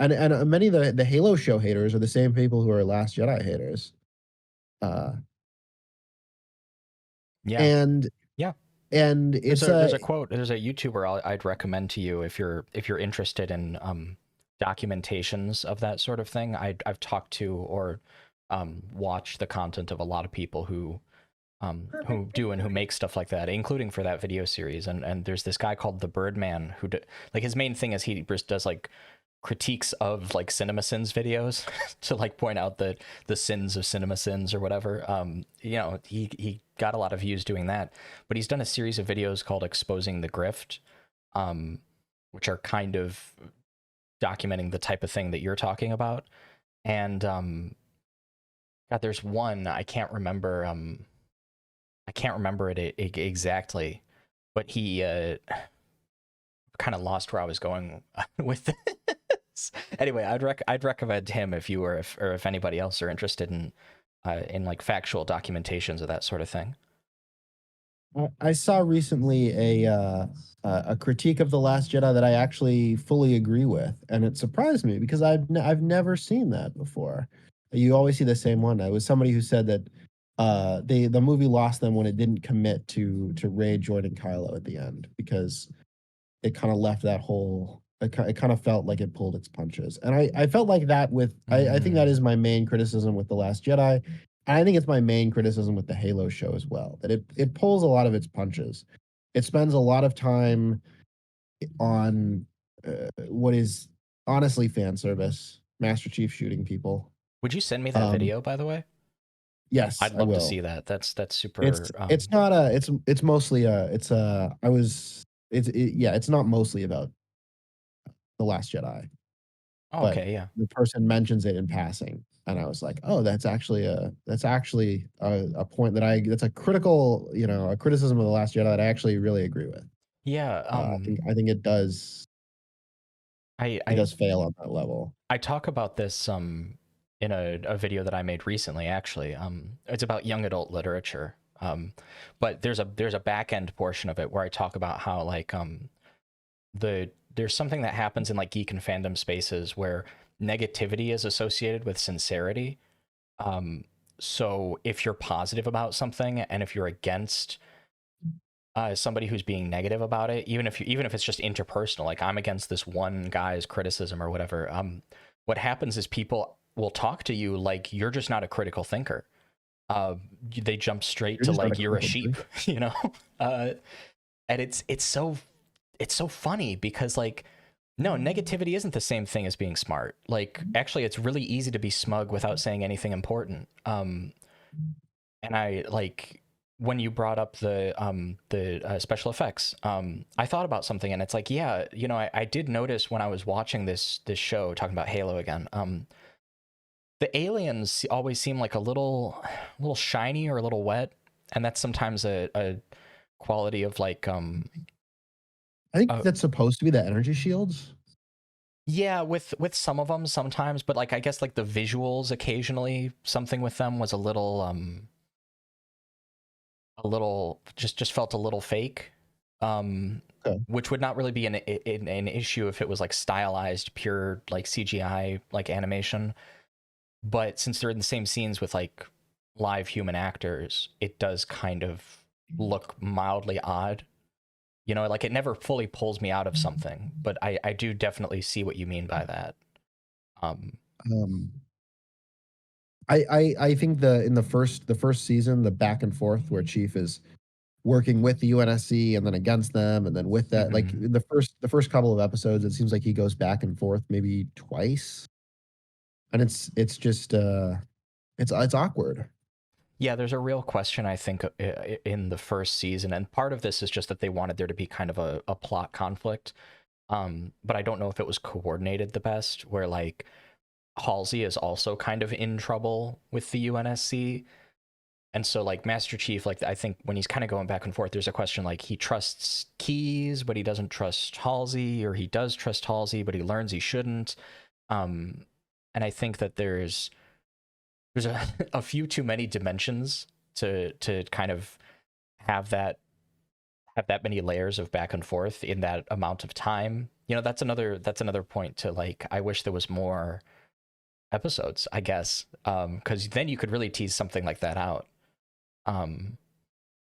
C: many of the Halo show haters are the same people who are Last Jedi haters.
D: Yeah.
C: And
D: Yeah.
C: and it's
D: there's a quote. There's a YouTuber I'd recommend to you if you're interested in documentations of that sort of thing. I've talked to or watched the content of a lot of people who do and who make stuff like that, including for that video series. And there's this guy called the Birdman who like his main thing is he just does like critiques of like CinemaSins videos to like point out the sins of CinemaSins or whatever. He got a lot of views doing that, but he's done a series of videos called Exposing the Grift, which are kind of documenting the type of thing that you're talking about. And God, there's one I can't remember it exactly, but he kind of lost where I was going with this. Anyway, I'd recommend him if you were if anybody else are interested in like factual documentations of that sort of thing.
C: I saw recently a critique of The Last Jedi that I actually fully agree with, and it surprised me because I've never seen that before. You always see the same one. It was somebody who said that the movie lost them when it didn't commit to Rey joining Kylo at the end, because it kind of left that whole. It kind of felt like it pulled its punches, and I felt like that with. I think that is my main criticism with The Last Jedi. I think it's my main criticism with the Halo show as well, that it pulls a lot of its punches. It spends a lot of time on what is honestly fan service, Master Chief shooting people.
D: Would you send me that video, by the way?
C: Yes,
D: I'd
C: I
D: love to
C: will.
D: see that. That's super.
C: It's not a it's mostly it's I was yeah, it's not mostly about The Last Jedi,
D: Oh,
C: but
D: okay, yeah.
C: the person mentions it in passing, and I was like, "Oh, that's actually a point that that's a critical, a criticism of The Last Jedi that I actually really agree with."
D: Yeah,
C: I think
D: I
C: it
D: I
C: does fail on that level.
D: I talk about this in a video that I made recently actually. It's about young adult literature. But there's a back end portion of it where I talk about how like there's something that happens in like geek and fandom spaces where negativity is associated with sincerity. Um, so if you're positive about something and if you're against somebody who's being negative about it, even if it's just interpersonal, like I'm against this one guy's criticism or whatever, what happens is people will talk to you like you're just not a critical thinker. They jump straight
C: You're
D: to
C: just not a
D: like you're a
C: critical
D: sheep,
C: thinker.
D: you know. uh, and it's so funny because like no, negativity isn't the same thing as being smart. Like actually, it's really easy to be smug without saying anything important. And I like when you brought up the special effects. I thought about something, and it's like, yeah, I did notice when I was watching this show talking about Halo again. The aliens always seem like a little shiny or a little wet, and that's sometimes a quality of like
C: I think
D: uh,
C: that's supposed to be the energy shields.
D: yeah, with some of them sometimes, but like I guess like the visuals occasionally something with them was a little just felt a little fake. Um,
C: Okay.
D: which would not really be an issue if it was like stylized pure like CGI like animation. But since they're in the same scenes with like live human actors, it does kind of look mildly odd. Like it never fully pulls me out of something, but I do definitely see what you mean by that. Um,
C: Um, I think the first season, the back and forth where Chief is working with the UNSC and then against them, and then with that, like
D: mhm.
C: the first couple of episodes, it seems like he goes back and forth maybe twice, and it's just it's awkward.
D: Yeah, there's a real question, I think, in the first season, and part of this is just that they wanted there to be kind of a plot conflict. But I don't know if it was coordinated the best, where like Halsey is also kind of in trouble with the UNSC. And so like Master Chief, like I think when he's kind of going back and forth, there's a question like he trusts Keyes, but he doesn't trust Halsey, or he does trust Halsey, but he learns he shouldn't. Um, and I think that there's a few too many dimensions to kind of have that have that many layers of back and forth in that amount of time. That's another point to like I wish there was more episodes, I guess. Because then you could really tease something like that out. Um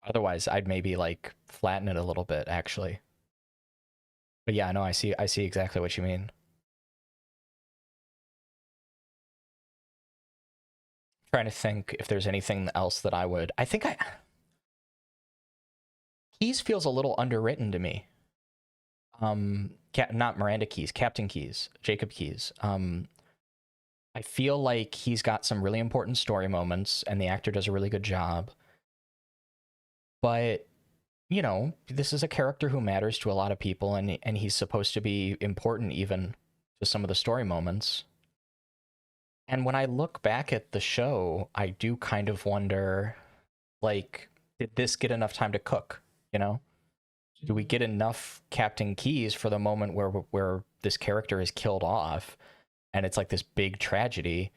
D: Otherwise I'd maybe like flatten it a little bit actually. But yeah, no, I see exactly what you mean. Trying to think if there's anything else that I think I Keys feels a little underwritten to me. Not Miranda Keys, Captain Keys, Jacob Keys. I feel like he's got some really important story moments and the actor does a really good job. But, this is a character who matters to a lot of people, and he's supposed to be important even to some of the story moments. And when I look back at the show, I do kind of wonder, like, did this get enough time to cook, you know? Do we get enough Captain Keys for the moment where this character is killed off and it's like this big tragedy?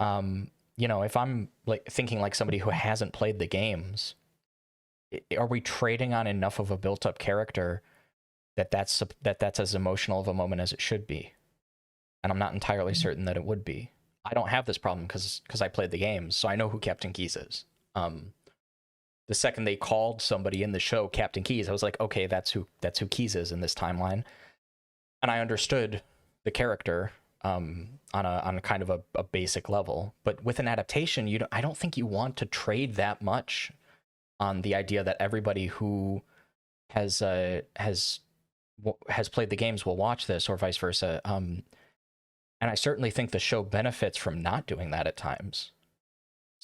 D: If I'm like thinking like somebody who hasn't played the games, are we trading on enough of a built-up character that's as emotional of a moment as it should be? And I'm not entirely certain that it would be. I don't have this problem because I played the games, so I know who Captain Keys is. The second they called somebody in the show Captain Keys, I was like, okay, that's who Keys is in this timeline, and I understood the character on a kind of a basic level. But with an adaptation, I don't think you want to trade that much on the idea that everybody who has played the games will watch this, or vice versa. And I certainly think the show benefits from not doing that at times.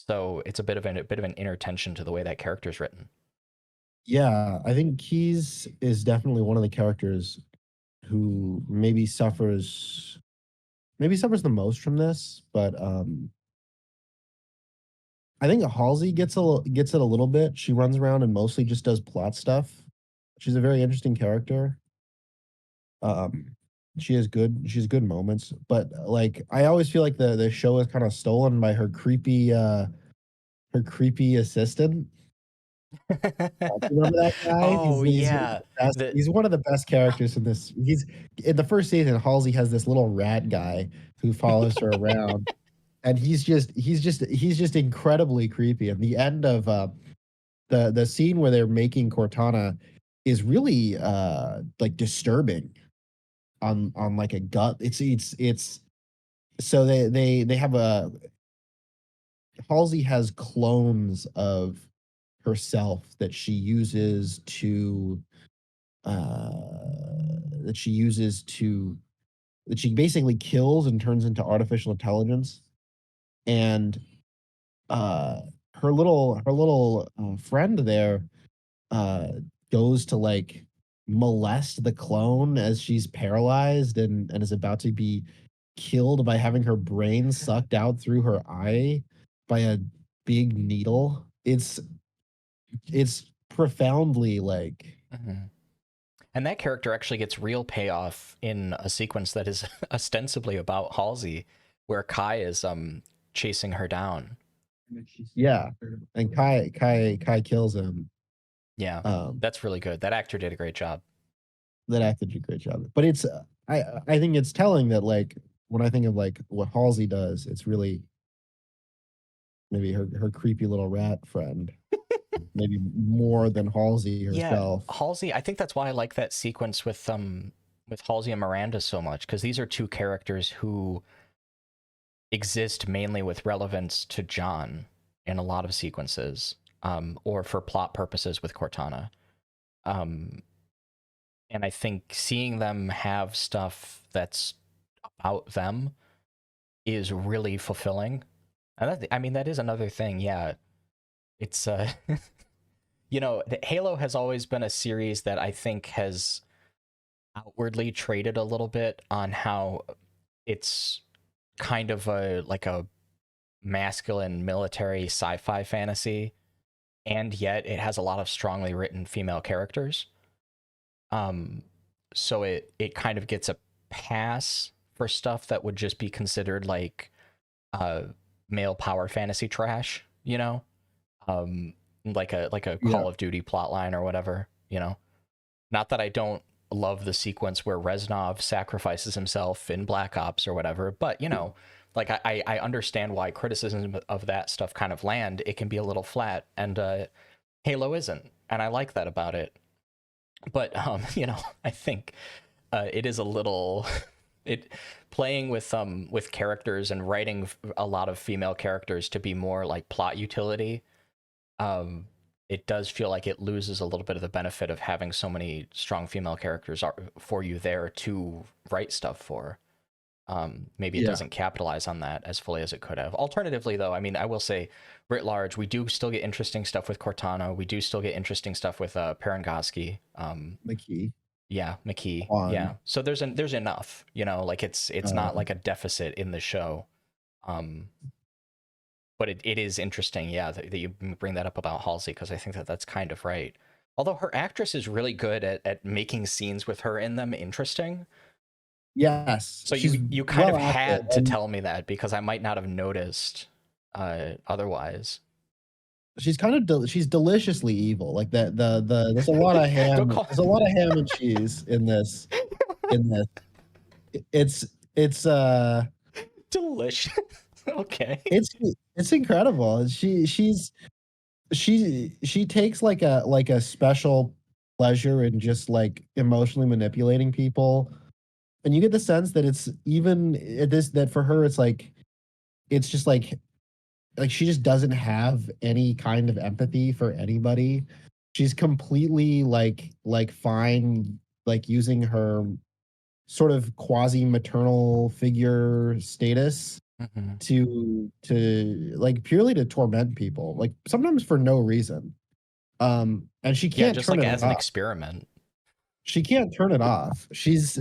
D: So it's a bit of an inner tension to the way that character's written.
C: Yeah, I think Keys is definitely one of the characters who maybe suffers the most from this, but I think Halsey gets it a little bit. She runs around and mostly just does plot stuff. She's a very interesting character. Um, she has good moments, but like I always feel like the show is kind of stolen by her creepy assistant. Do you remember that guy?
D: Oh yeah,
C: He's one of the best characters in this. He's in the first season. Halsey has this little rat guy who follows her around, and he's just incredibly creepy. And the end of the scene where they're making Cortana is really like disturbing on like a gut. It's so they have a Halsey has clones of herself that she uses to uh that she uses to that she basically kills and turns into artificial intelligence. And uh her little friend there uh goes to like molest the clone as she's paralyzed and is about to be killed by having her brain sucked out through her eye by a big needle. It's profoundly like
D: Mhm. And that character actually gets real payoff in a sequence that is ostensibly about Halsey, where Kai is chasing her down.
C: yeah, and Kai kills him.
D: Yeah,
C: Um,
D: that's really good. That actor did a great job.
C: that actor did a great job. But it's I think it's telling that like when I think of like what Halsey does, it's really maybe her creepy little rat friend, maybe more than Halsey
D: Yeah,
C: herself.
D: Halsey. I think that's why I like that sequence with Halsey and Miranda so much, because these are two characters who exist mainly with relevance to John in a lot of sequences, or for plot purposes with Cortana. Um, and I think seeing them have stuff that's about them is really fulfilling. And I mean, that is another thing. Yeah, it's Halo has always been a series that I think has outwardly traded a little bit on how it's kind of a masculine military sci-fi fantasy, and yet it has a lot of strongly written female characters. So it kind of gets a pass for stuff that would just be considered like male power fantasy trash, like a
C: Yeah.
D: Call of Duty plotline or whatever. Not that I don't love the sequence where Reznov sacrifices himself in Black Ops or whatever, but like I understand why criticism of that stuff kind of land. It can be a little flat, and Halo isn't, and I like that about it. But I think it is a little it playing with characters and writing a lot of female characters to be more like plot utility. It does feel like it loses a little bit of the benefit of having so many strong female characters for you there to write stuff for. Maybe it
C: Yeah.
D: doesn't capitalize on that as fully as it could have. Alternatively, though, I mean, I will say, writ large, we do still get interesting stuff with Cortana. We do still get interesting stuff with Parangoski.
C: McKee.
D: Yeah, McKee.
C: On.
D: Yeah. So there's enough, like it's not like a deficit in the show. But it is interesting, yeah, that you bring that up about Halsey, because I think that's kind of right. Although her actress is really good at making scenes with her in them interesting.
C: Yes.
D: So
C: she's
D: you kind of
C: well acted,
D: had to
C: and
D: tell me that, because I might not have noticed otherwise.
C: she's kind of she's deliciously evil. Like there's a lot of ham.
D: Don't call-
C: There's a lot of ham and cheese in this. In this, it's
D: Delicious. Okay.
C: it's incredible. She takes like a special pleasure in just like emotionally manipulating people, and you get the sense that it's even at this that for her it's just like she just doesn't have any kind of empathy for anybody. She's completely like fine like using her sort of quasi maternal figure status to like purely to torment people, like sometimes for no reason. And she
D: Yeah,
C: can't
D: just
C: turn
D: like
C: it
D: as an
C: off.
D: experiment.
C: She can't turn it off. She's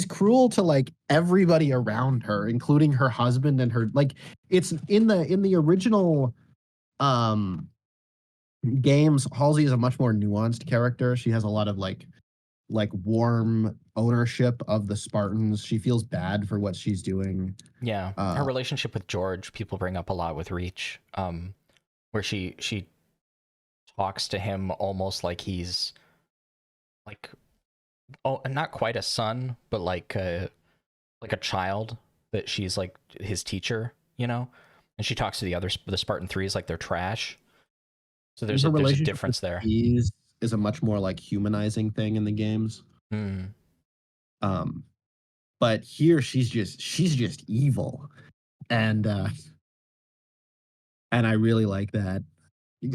C: cruel to like everybody around her, including her husband and her like it's in the original um games, Halsey is a much more nuanced character. She has a lot of like warm ownership of the Spartans. She feels bad for what she's doing.
D: Yeah, her
C: Uh
D: relationship with George, people bring up a lot with Reach, where she talks to him almost like he's like, oh, not quite a son, but like a child, that she's like his teacher, you know. And she talks to the Spartan threes like they're trash. So
C: and her
D: there's a
C: relationship with
D: difference there.
C: Bees is a much more like humanizing thing in the games.
D: Mm.
C: Um but here she's just evil. And and I really like that.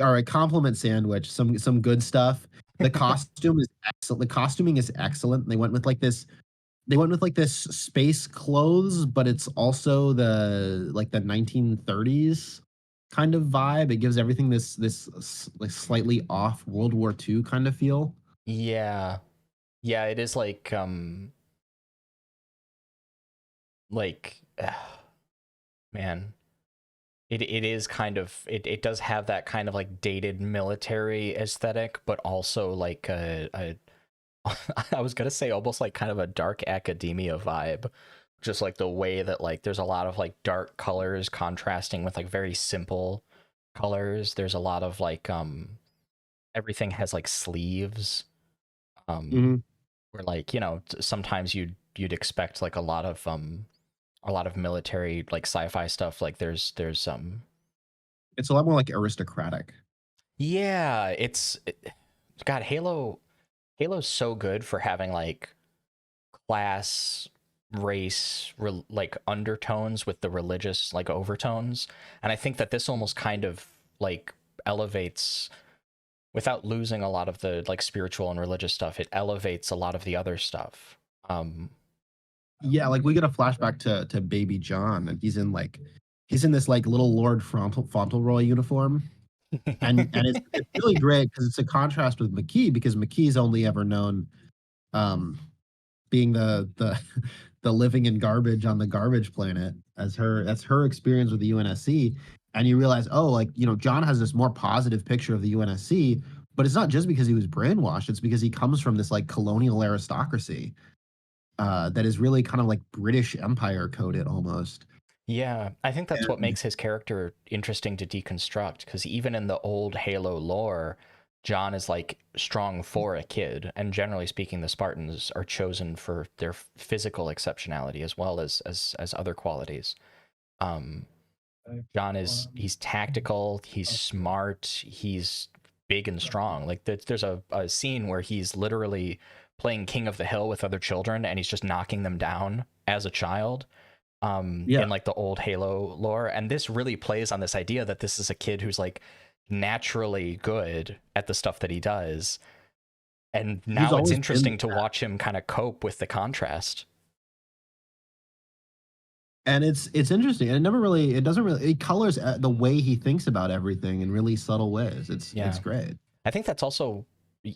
C: All right, compliment sandwich, some good stuff. The costume is excellent. The costuming is excellent. They went with like this space clothes, but it's also the like the 1930s kind of vibe. It gives everything this like slightly off World War II kind of feel.
D: Yeah, yeah, it is like man, it is kind of it does have that kind of like dated military aesthetic, but also like a I was gonna say almost like kind of a dark academia vibe, just like the way that like there's a lot of like dark colors contrasting with like very simple colors. There's a lot of like everything has like sleeves,
C: Mhm.
D: where like, you know, sometimes you'd expect like a lot of military like sci-fi stuff, like there's
C: It's a lot more like aristocratic.
D: yeah, God, Halo's so good for having like class, race, like undertones with the religious like overtones. And I think that this almost kind of like elevates, without losing a lot of the like spiritual and religious stuff, it elevates a lot of the other stuff.
C: Yeah, like we get a flashback to Baby John, and he's in this like little Lord Fauntleroy uniform, and it's really great because it's a contrast with McKee because McKee's only ever known um being the the living in garbage on the garbage planet as her experience with the UNSC. And you realize, oh, like, you know, John has this more positive picture of the UNSC, but it's not just because he was brainwashed, it's because he comes from this like colonial aristocracy that is really kind of like British Empire coded almost.
D: Yeah, I think that's what
C: And
D: makes his character interesting to deconstruct, because even in the old Halo lore, John is like strong for a kid, and generally speaking, the Spartans are chosen for their physical exceptionality as well as other qualities. Um, John is he's tactical, he's smart, he's big and strong. Like there's a scene where he's literally playing King of the Hill with other children, and he's just knocking them down as a child,
C: yeah,
D: in like the old Halo lore. And this really plays on this idea that this is a kid who's like naturally good at the stuff that he does. And
C: he's
D: now it's
C: always been
D: interesting to watch him kind of cope with the contrast.
C: and it's interesting. And it doesn't really it colors the way he thinks about everything in really subtle ways. It's
D: Yeah.
C: great.
D: I think that's also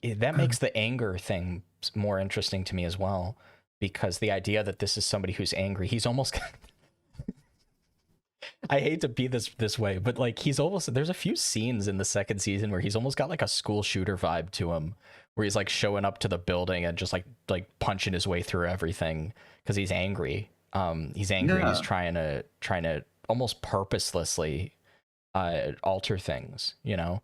D: that makes the anger thing more interesting to me as well, because the idea that this is somebody who's angry, he's almost I hate to be this way, but like he's almost there's a few scenes in the second season where he's almost got like a school shooter vibe to him, where he's like showing up to the building and just like punching his way through everything because he's angry. He's angry and he's
C: Yeah.
D: trying to almost purposelessly alter things, you know.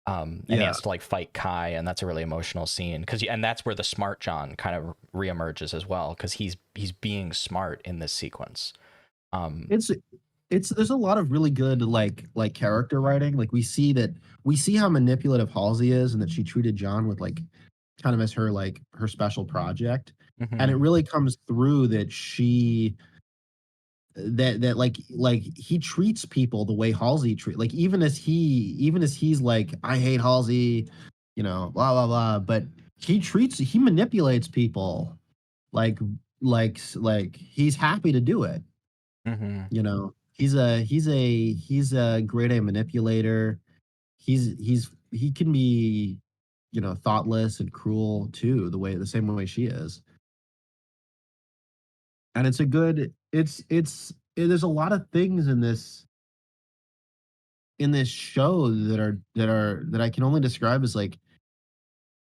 D: And he
C: Yeah.
D: has to like fight Kai, and that's a really emotional scene and that's where the smart John kind of reemerges as well, because he's being smart in this sequence. Um,
C: It's it's there's a lot of really good like character writing. Like we see how manipulative Halsey is and that she treated John with like kind of as her like her special project. And it
D: mhm.
C: really comes through that that like he treats people the way Halsey like even as he's like, I hate Halsey, you know, blah blah blah, but he manipulates people like like he's happy to do it.
D: Mm-hmm.
C: You know, he's a grade A manipulator. He can be, thoughtless and cruel too, the same way she is. And it's a good there's a lot of things in this show that I can only describe as like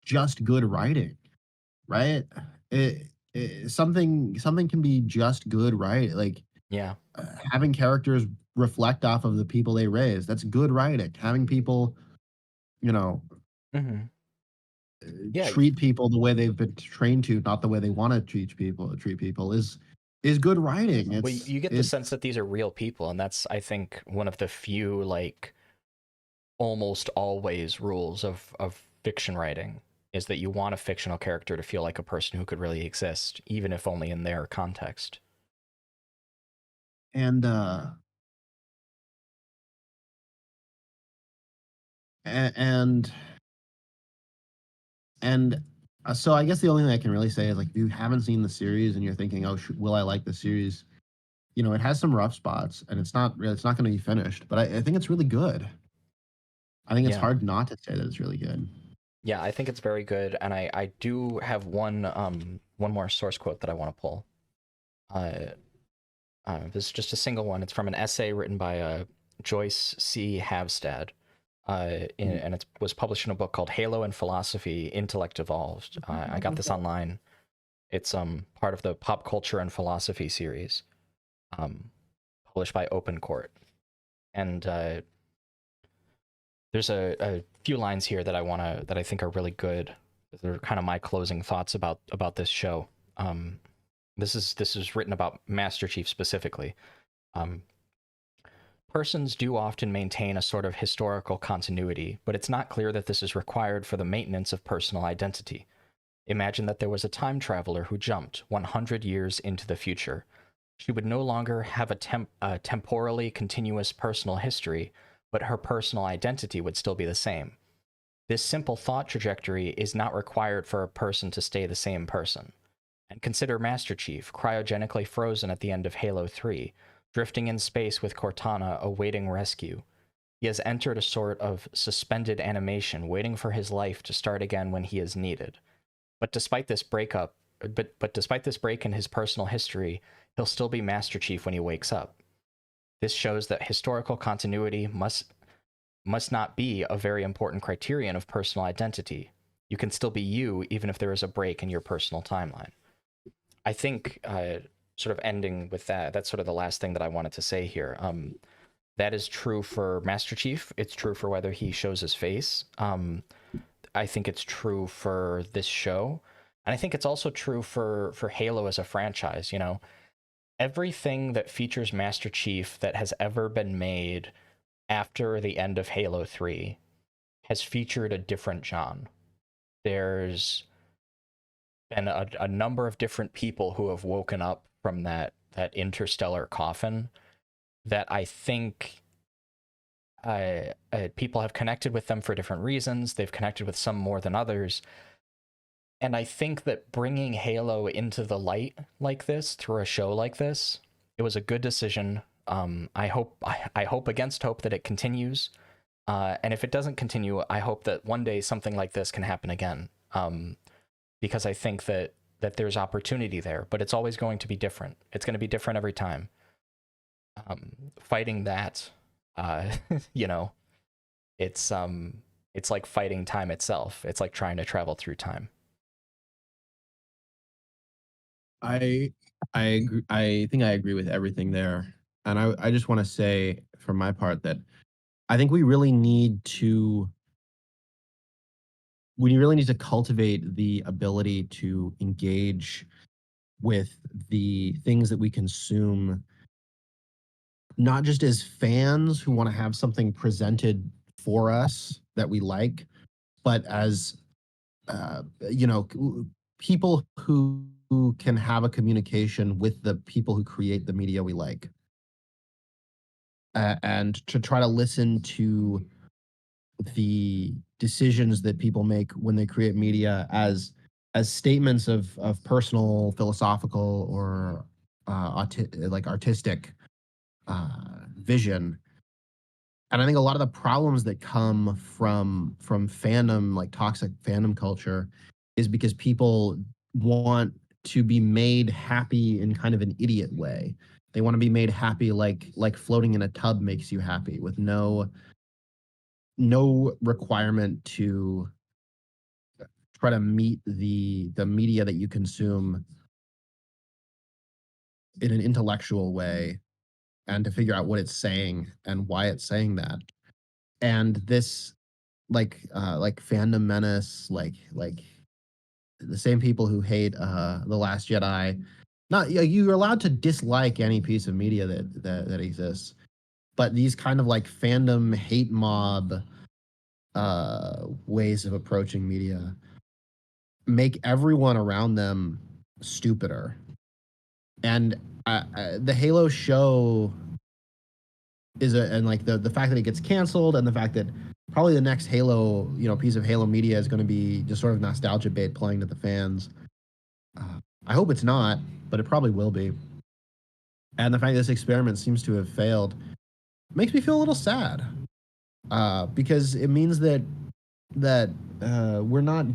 C: just good writing, right? Something can be just good, right? Like
D: Yeah.
C: having characters reflect off of the people they raise. That's good writing. Having people, you know,
D: Mm-hmm. Yeah.
C: treat people the way they've been trained to, not the way they want to treat people is good writing.
D: Well,
C: It's
D: you get the sense
C: it's
D: that these are real people, and that's, I think, one of the few, like, almost always rules of fiction writing is that you want a fictional character to feel like a person who could really exist, even if only in their context.
C: and a- and and so I guess the only thing I can really say is like if you haven't seen the series and you're thinking, oh, will I like the series? It has some rough spots and it's not going to be finished, but I think it's really good. I think it's
D: Yeah.
C: hard not to say that it's really good.
D: Yeah, I think it's very good, and I do have one more source quote that I want to pull. Uh, this is just a single one. It's from an essay written by Joyce C. Havstad, and it was published in a book called Halo and Philosophy: Intellect Evolved. I got this online. It's part of the Pop Culture and Philosophy series, published by Open Court, and there's a few lines here that I think are really good. They're kind of my closing thoughts about this show. This is written about Master Chief specifically. Um, Persons do often maintain a sort of historical continuity, but it's not clear that this is required for the maintenance of personal identity. Imagine that there was a time traveler who jumped 100 years into the future. She would no longer have a temporally continuous personal history, but her personal identity would still be the same. This simple thought trajectory is not required for a person to stay the same person. And consider Master Chief, cryogenically frozen at the end of Halo 3, drifting in space with Cortana awaiting rescue. He has entered a sort of suspended animation, waiting for his life to start again when he is needed. But despite this break in his personal history, he'll still be Master Chief when he wakes up. This shows that historical continuity must not be a very important criterion of personal identity. You can still be you even if there is a break in your personal timeline. I think, sort of ending with that, that's sort of the last thing that I wanted to say here. That is true for Master Chief. It's true for whether he shows his face. I think it's true for this show. And I think it's also true for Halo as a franchise. Everything that features Master Chief that has ever been made after the end of Halo 3 has featured a different John. There's been a number of different people who have woken up from that interstellar coffin that I think people have connected with them for different reasons. They've connected with some more than others. And I think that bringing Halo into the light like this through a show like this, it was a good decision. I hope against hope that it continues. And if it doesn't continue, I hope that one day something like this can happen again. Because I think that there's opportunity there, but it's always going to be different. It's going to be different every time. Fighting that, it's like fighting time itself. It's like trying to travel through time.
C: I agree. I think I agree with everything there, and I just want to say for my part that I think we really need to cultivate the ability to engage with the things that we consume, not just as fans who want to have something presented for us that we like, but as uh, you know, people who can have a communication with the people who create the media we like, and to try to listen to the decisions that people make when they create media as statements of personal, philosophical, or artistic vision. And I think a lot of the problems that come from fandom, like toxic fandom culture, is because people want to be made happy in kind of an idiot way. They want to be made happy like floating in a tub makes you happy, with no requirement to try to meet the media that you consume in an intellectual way, and to figure out what it's saying and why it's saying that. And this like fandom menace, like the same people who hate The Last Jedi. Not you're allowed to dislike any piece of media that exists, but these kind of like fandom hate mob ways of approaching media make everyone around them stupider. And the Halo show and like the fact that it gets canceled, and the fact that probably the next Halo, piece of Halo media is going to be just sort of nostalgia bait playing to the fans. I hope it's not, but it probably will be. And the fact this experiment seems to have failed makes me feel a little sad, because it means that we're not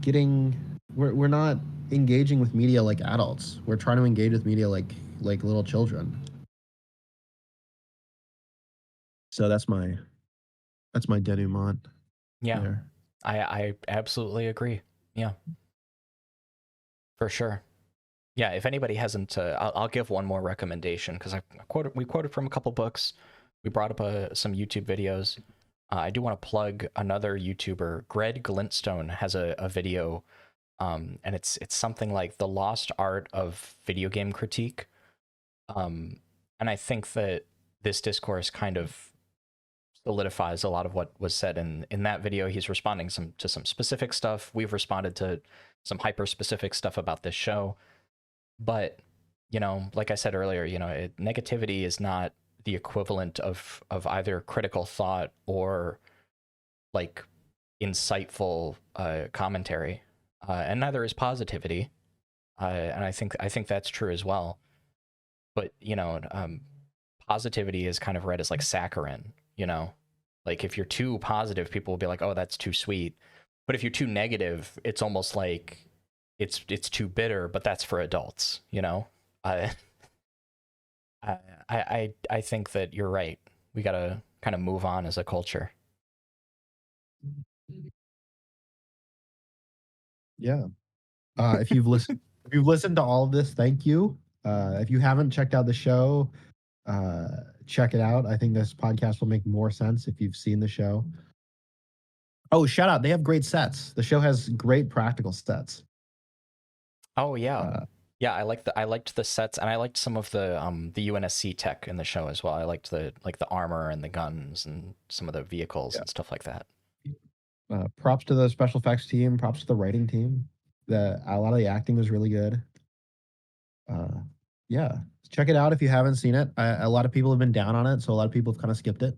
C: engaging with media like adults. We're trying to engage with media like little children. So that's my denouement.
D: Yeah,
C: there.
D: I absolutely agree. Yeah, for sure. Yeah, if anybody hasn't, I'll give one more recommendation, because we quoted from a couple books. We brought up some YouTube videos. I do want to plug another YouTuber. Greg Glintstone has a video, and it's something like the lost art of video game critique. And I think that this discourse kind of solidifies a lot of what was said in that video. He's responding to some specific stuff. We've responded to some hyper specific stuff about this show. But, like I said earlier, negativity is not the equivalent of either critical thought or like insightful commentary, and neither is positivity. And I think that's true as well. But positivity is kind of read as like saccharine. Like if you're too positive, people will be like, "Oh, that's too sweet." But if you're too negative, it's almost like it's too bitter. But that's for adults. I think that you're right. We gotta kind of move on as a culture.
C: Yeah. If you've listened to all of this, thank you. If you haven't checked out the show, check it out. I think this podcast will make more sense if you've seen the show. Oh, shout out! They have great sets. The show has great practical sets.
D: Oh yeah, yeah. I liked the sets, and I liked some of the UNSC tech in the show as well. I liked the armor and the guns and some of the vehicles and stuff like that.
C: Props to the special effects team. Props to the writing team. A lot of the acting was really good. Yeah, check it out if you haven't seen it. A lot of people have been down on it, so a lot of people have kind of skipped it.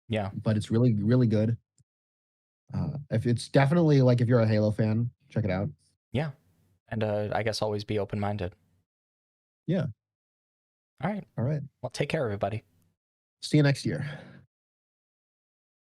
D: Yeah,
C: but it's really, really good. If it's definitely like, if you're a Halo fan, check it out.
D: Yeah, and I guess always be open-minded.
C: Yeah.
D: All right.
C: All right.
D: Well, take care, everybody.
C: See you next year.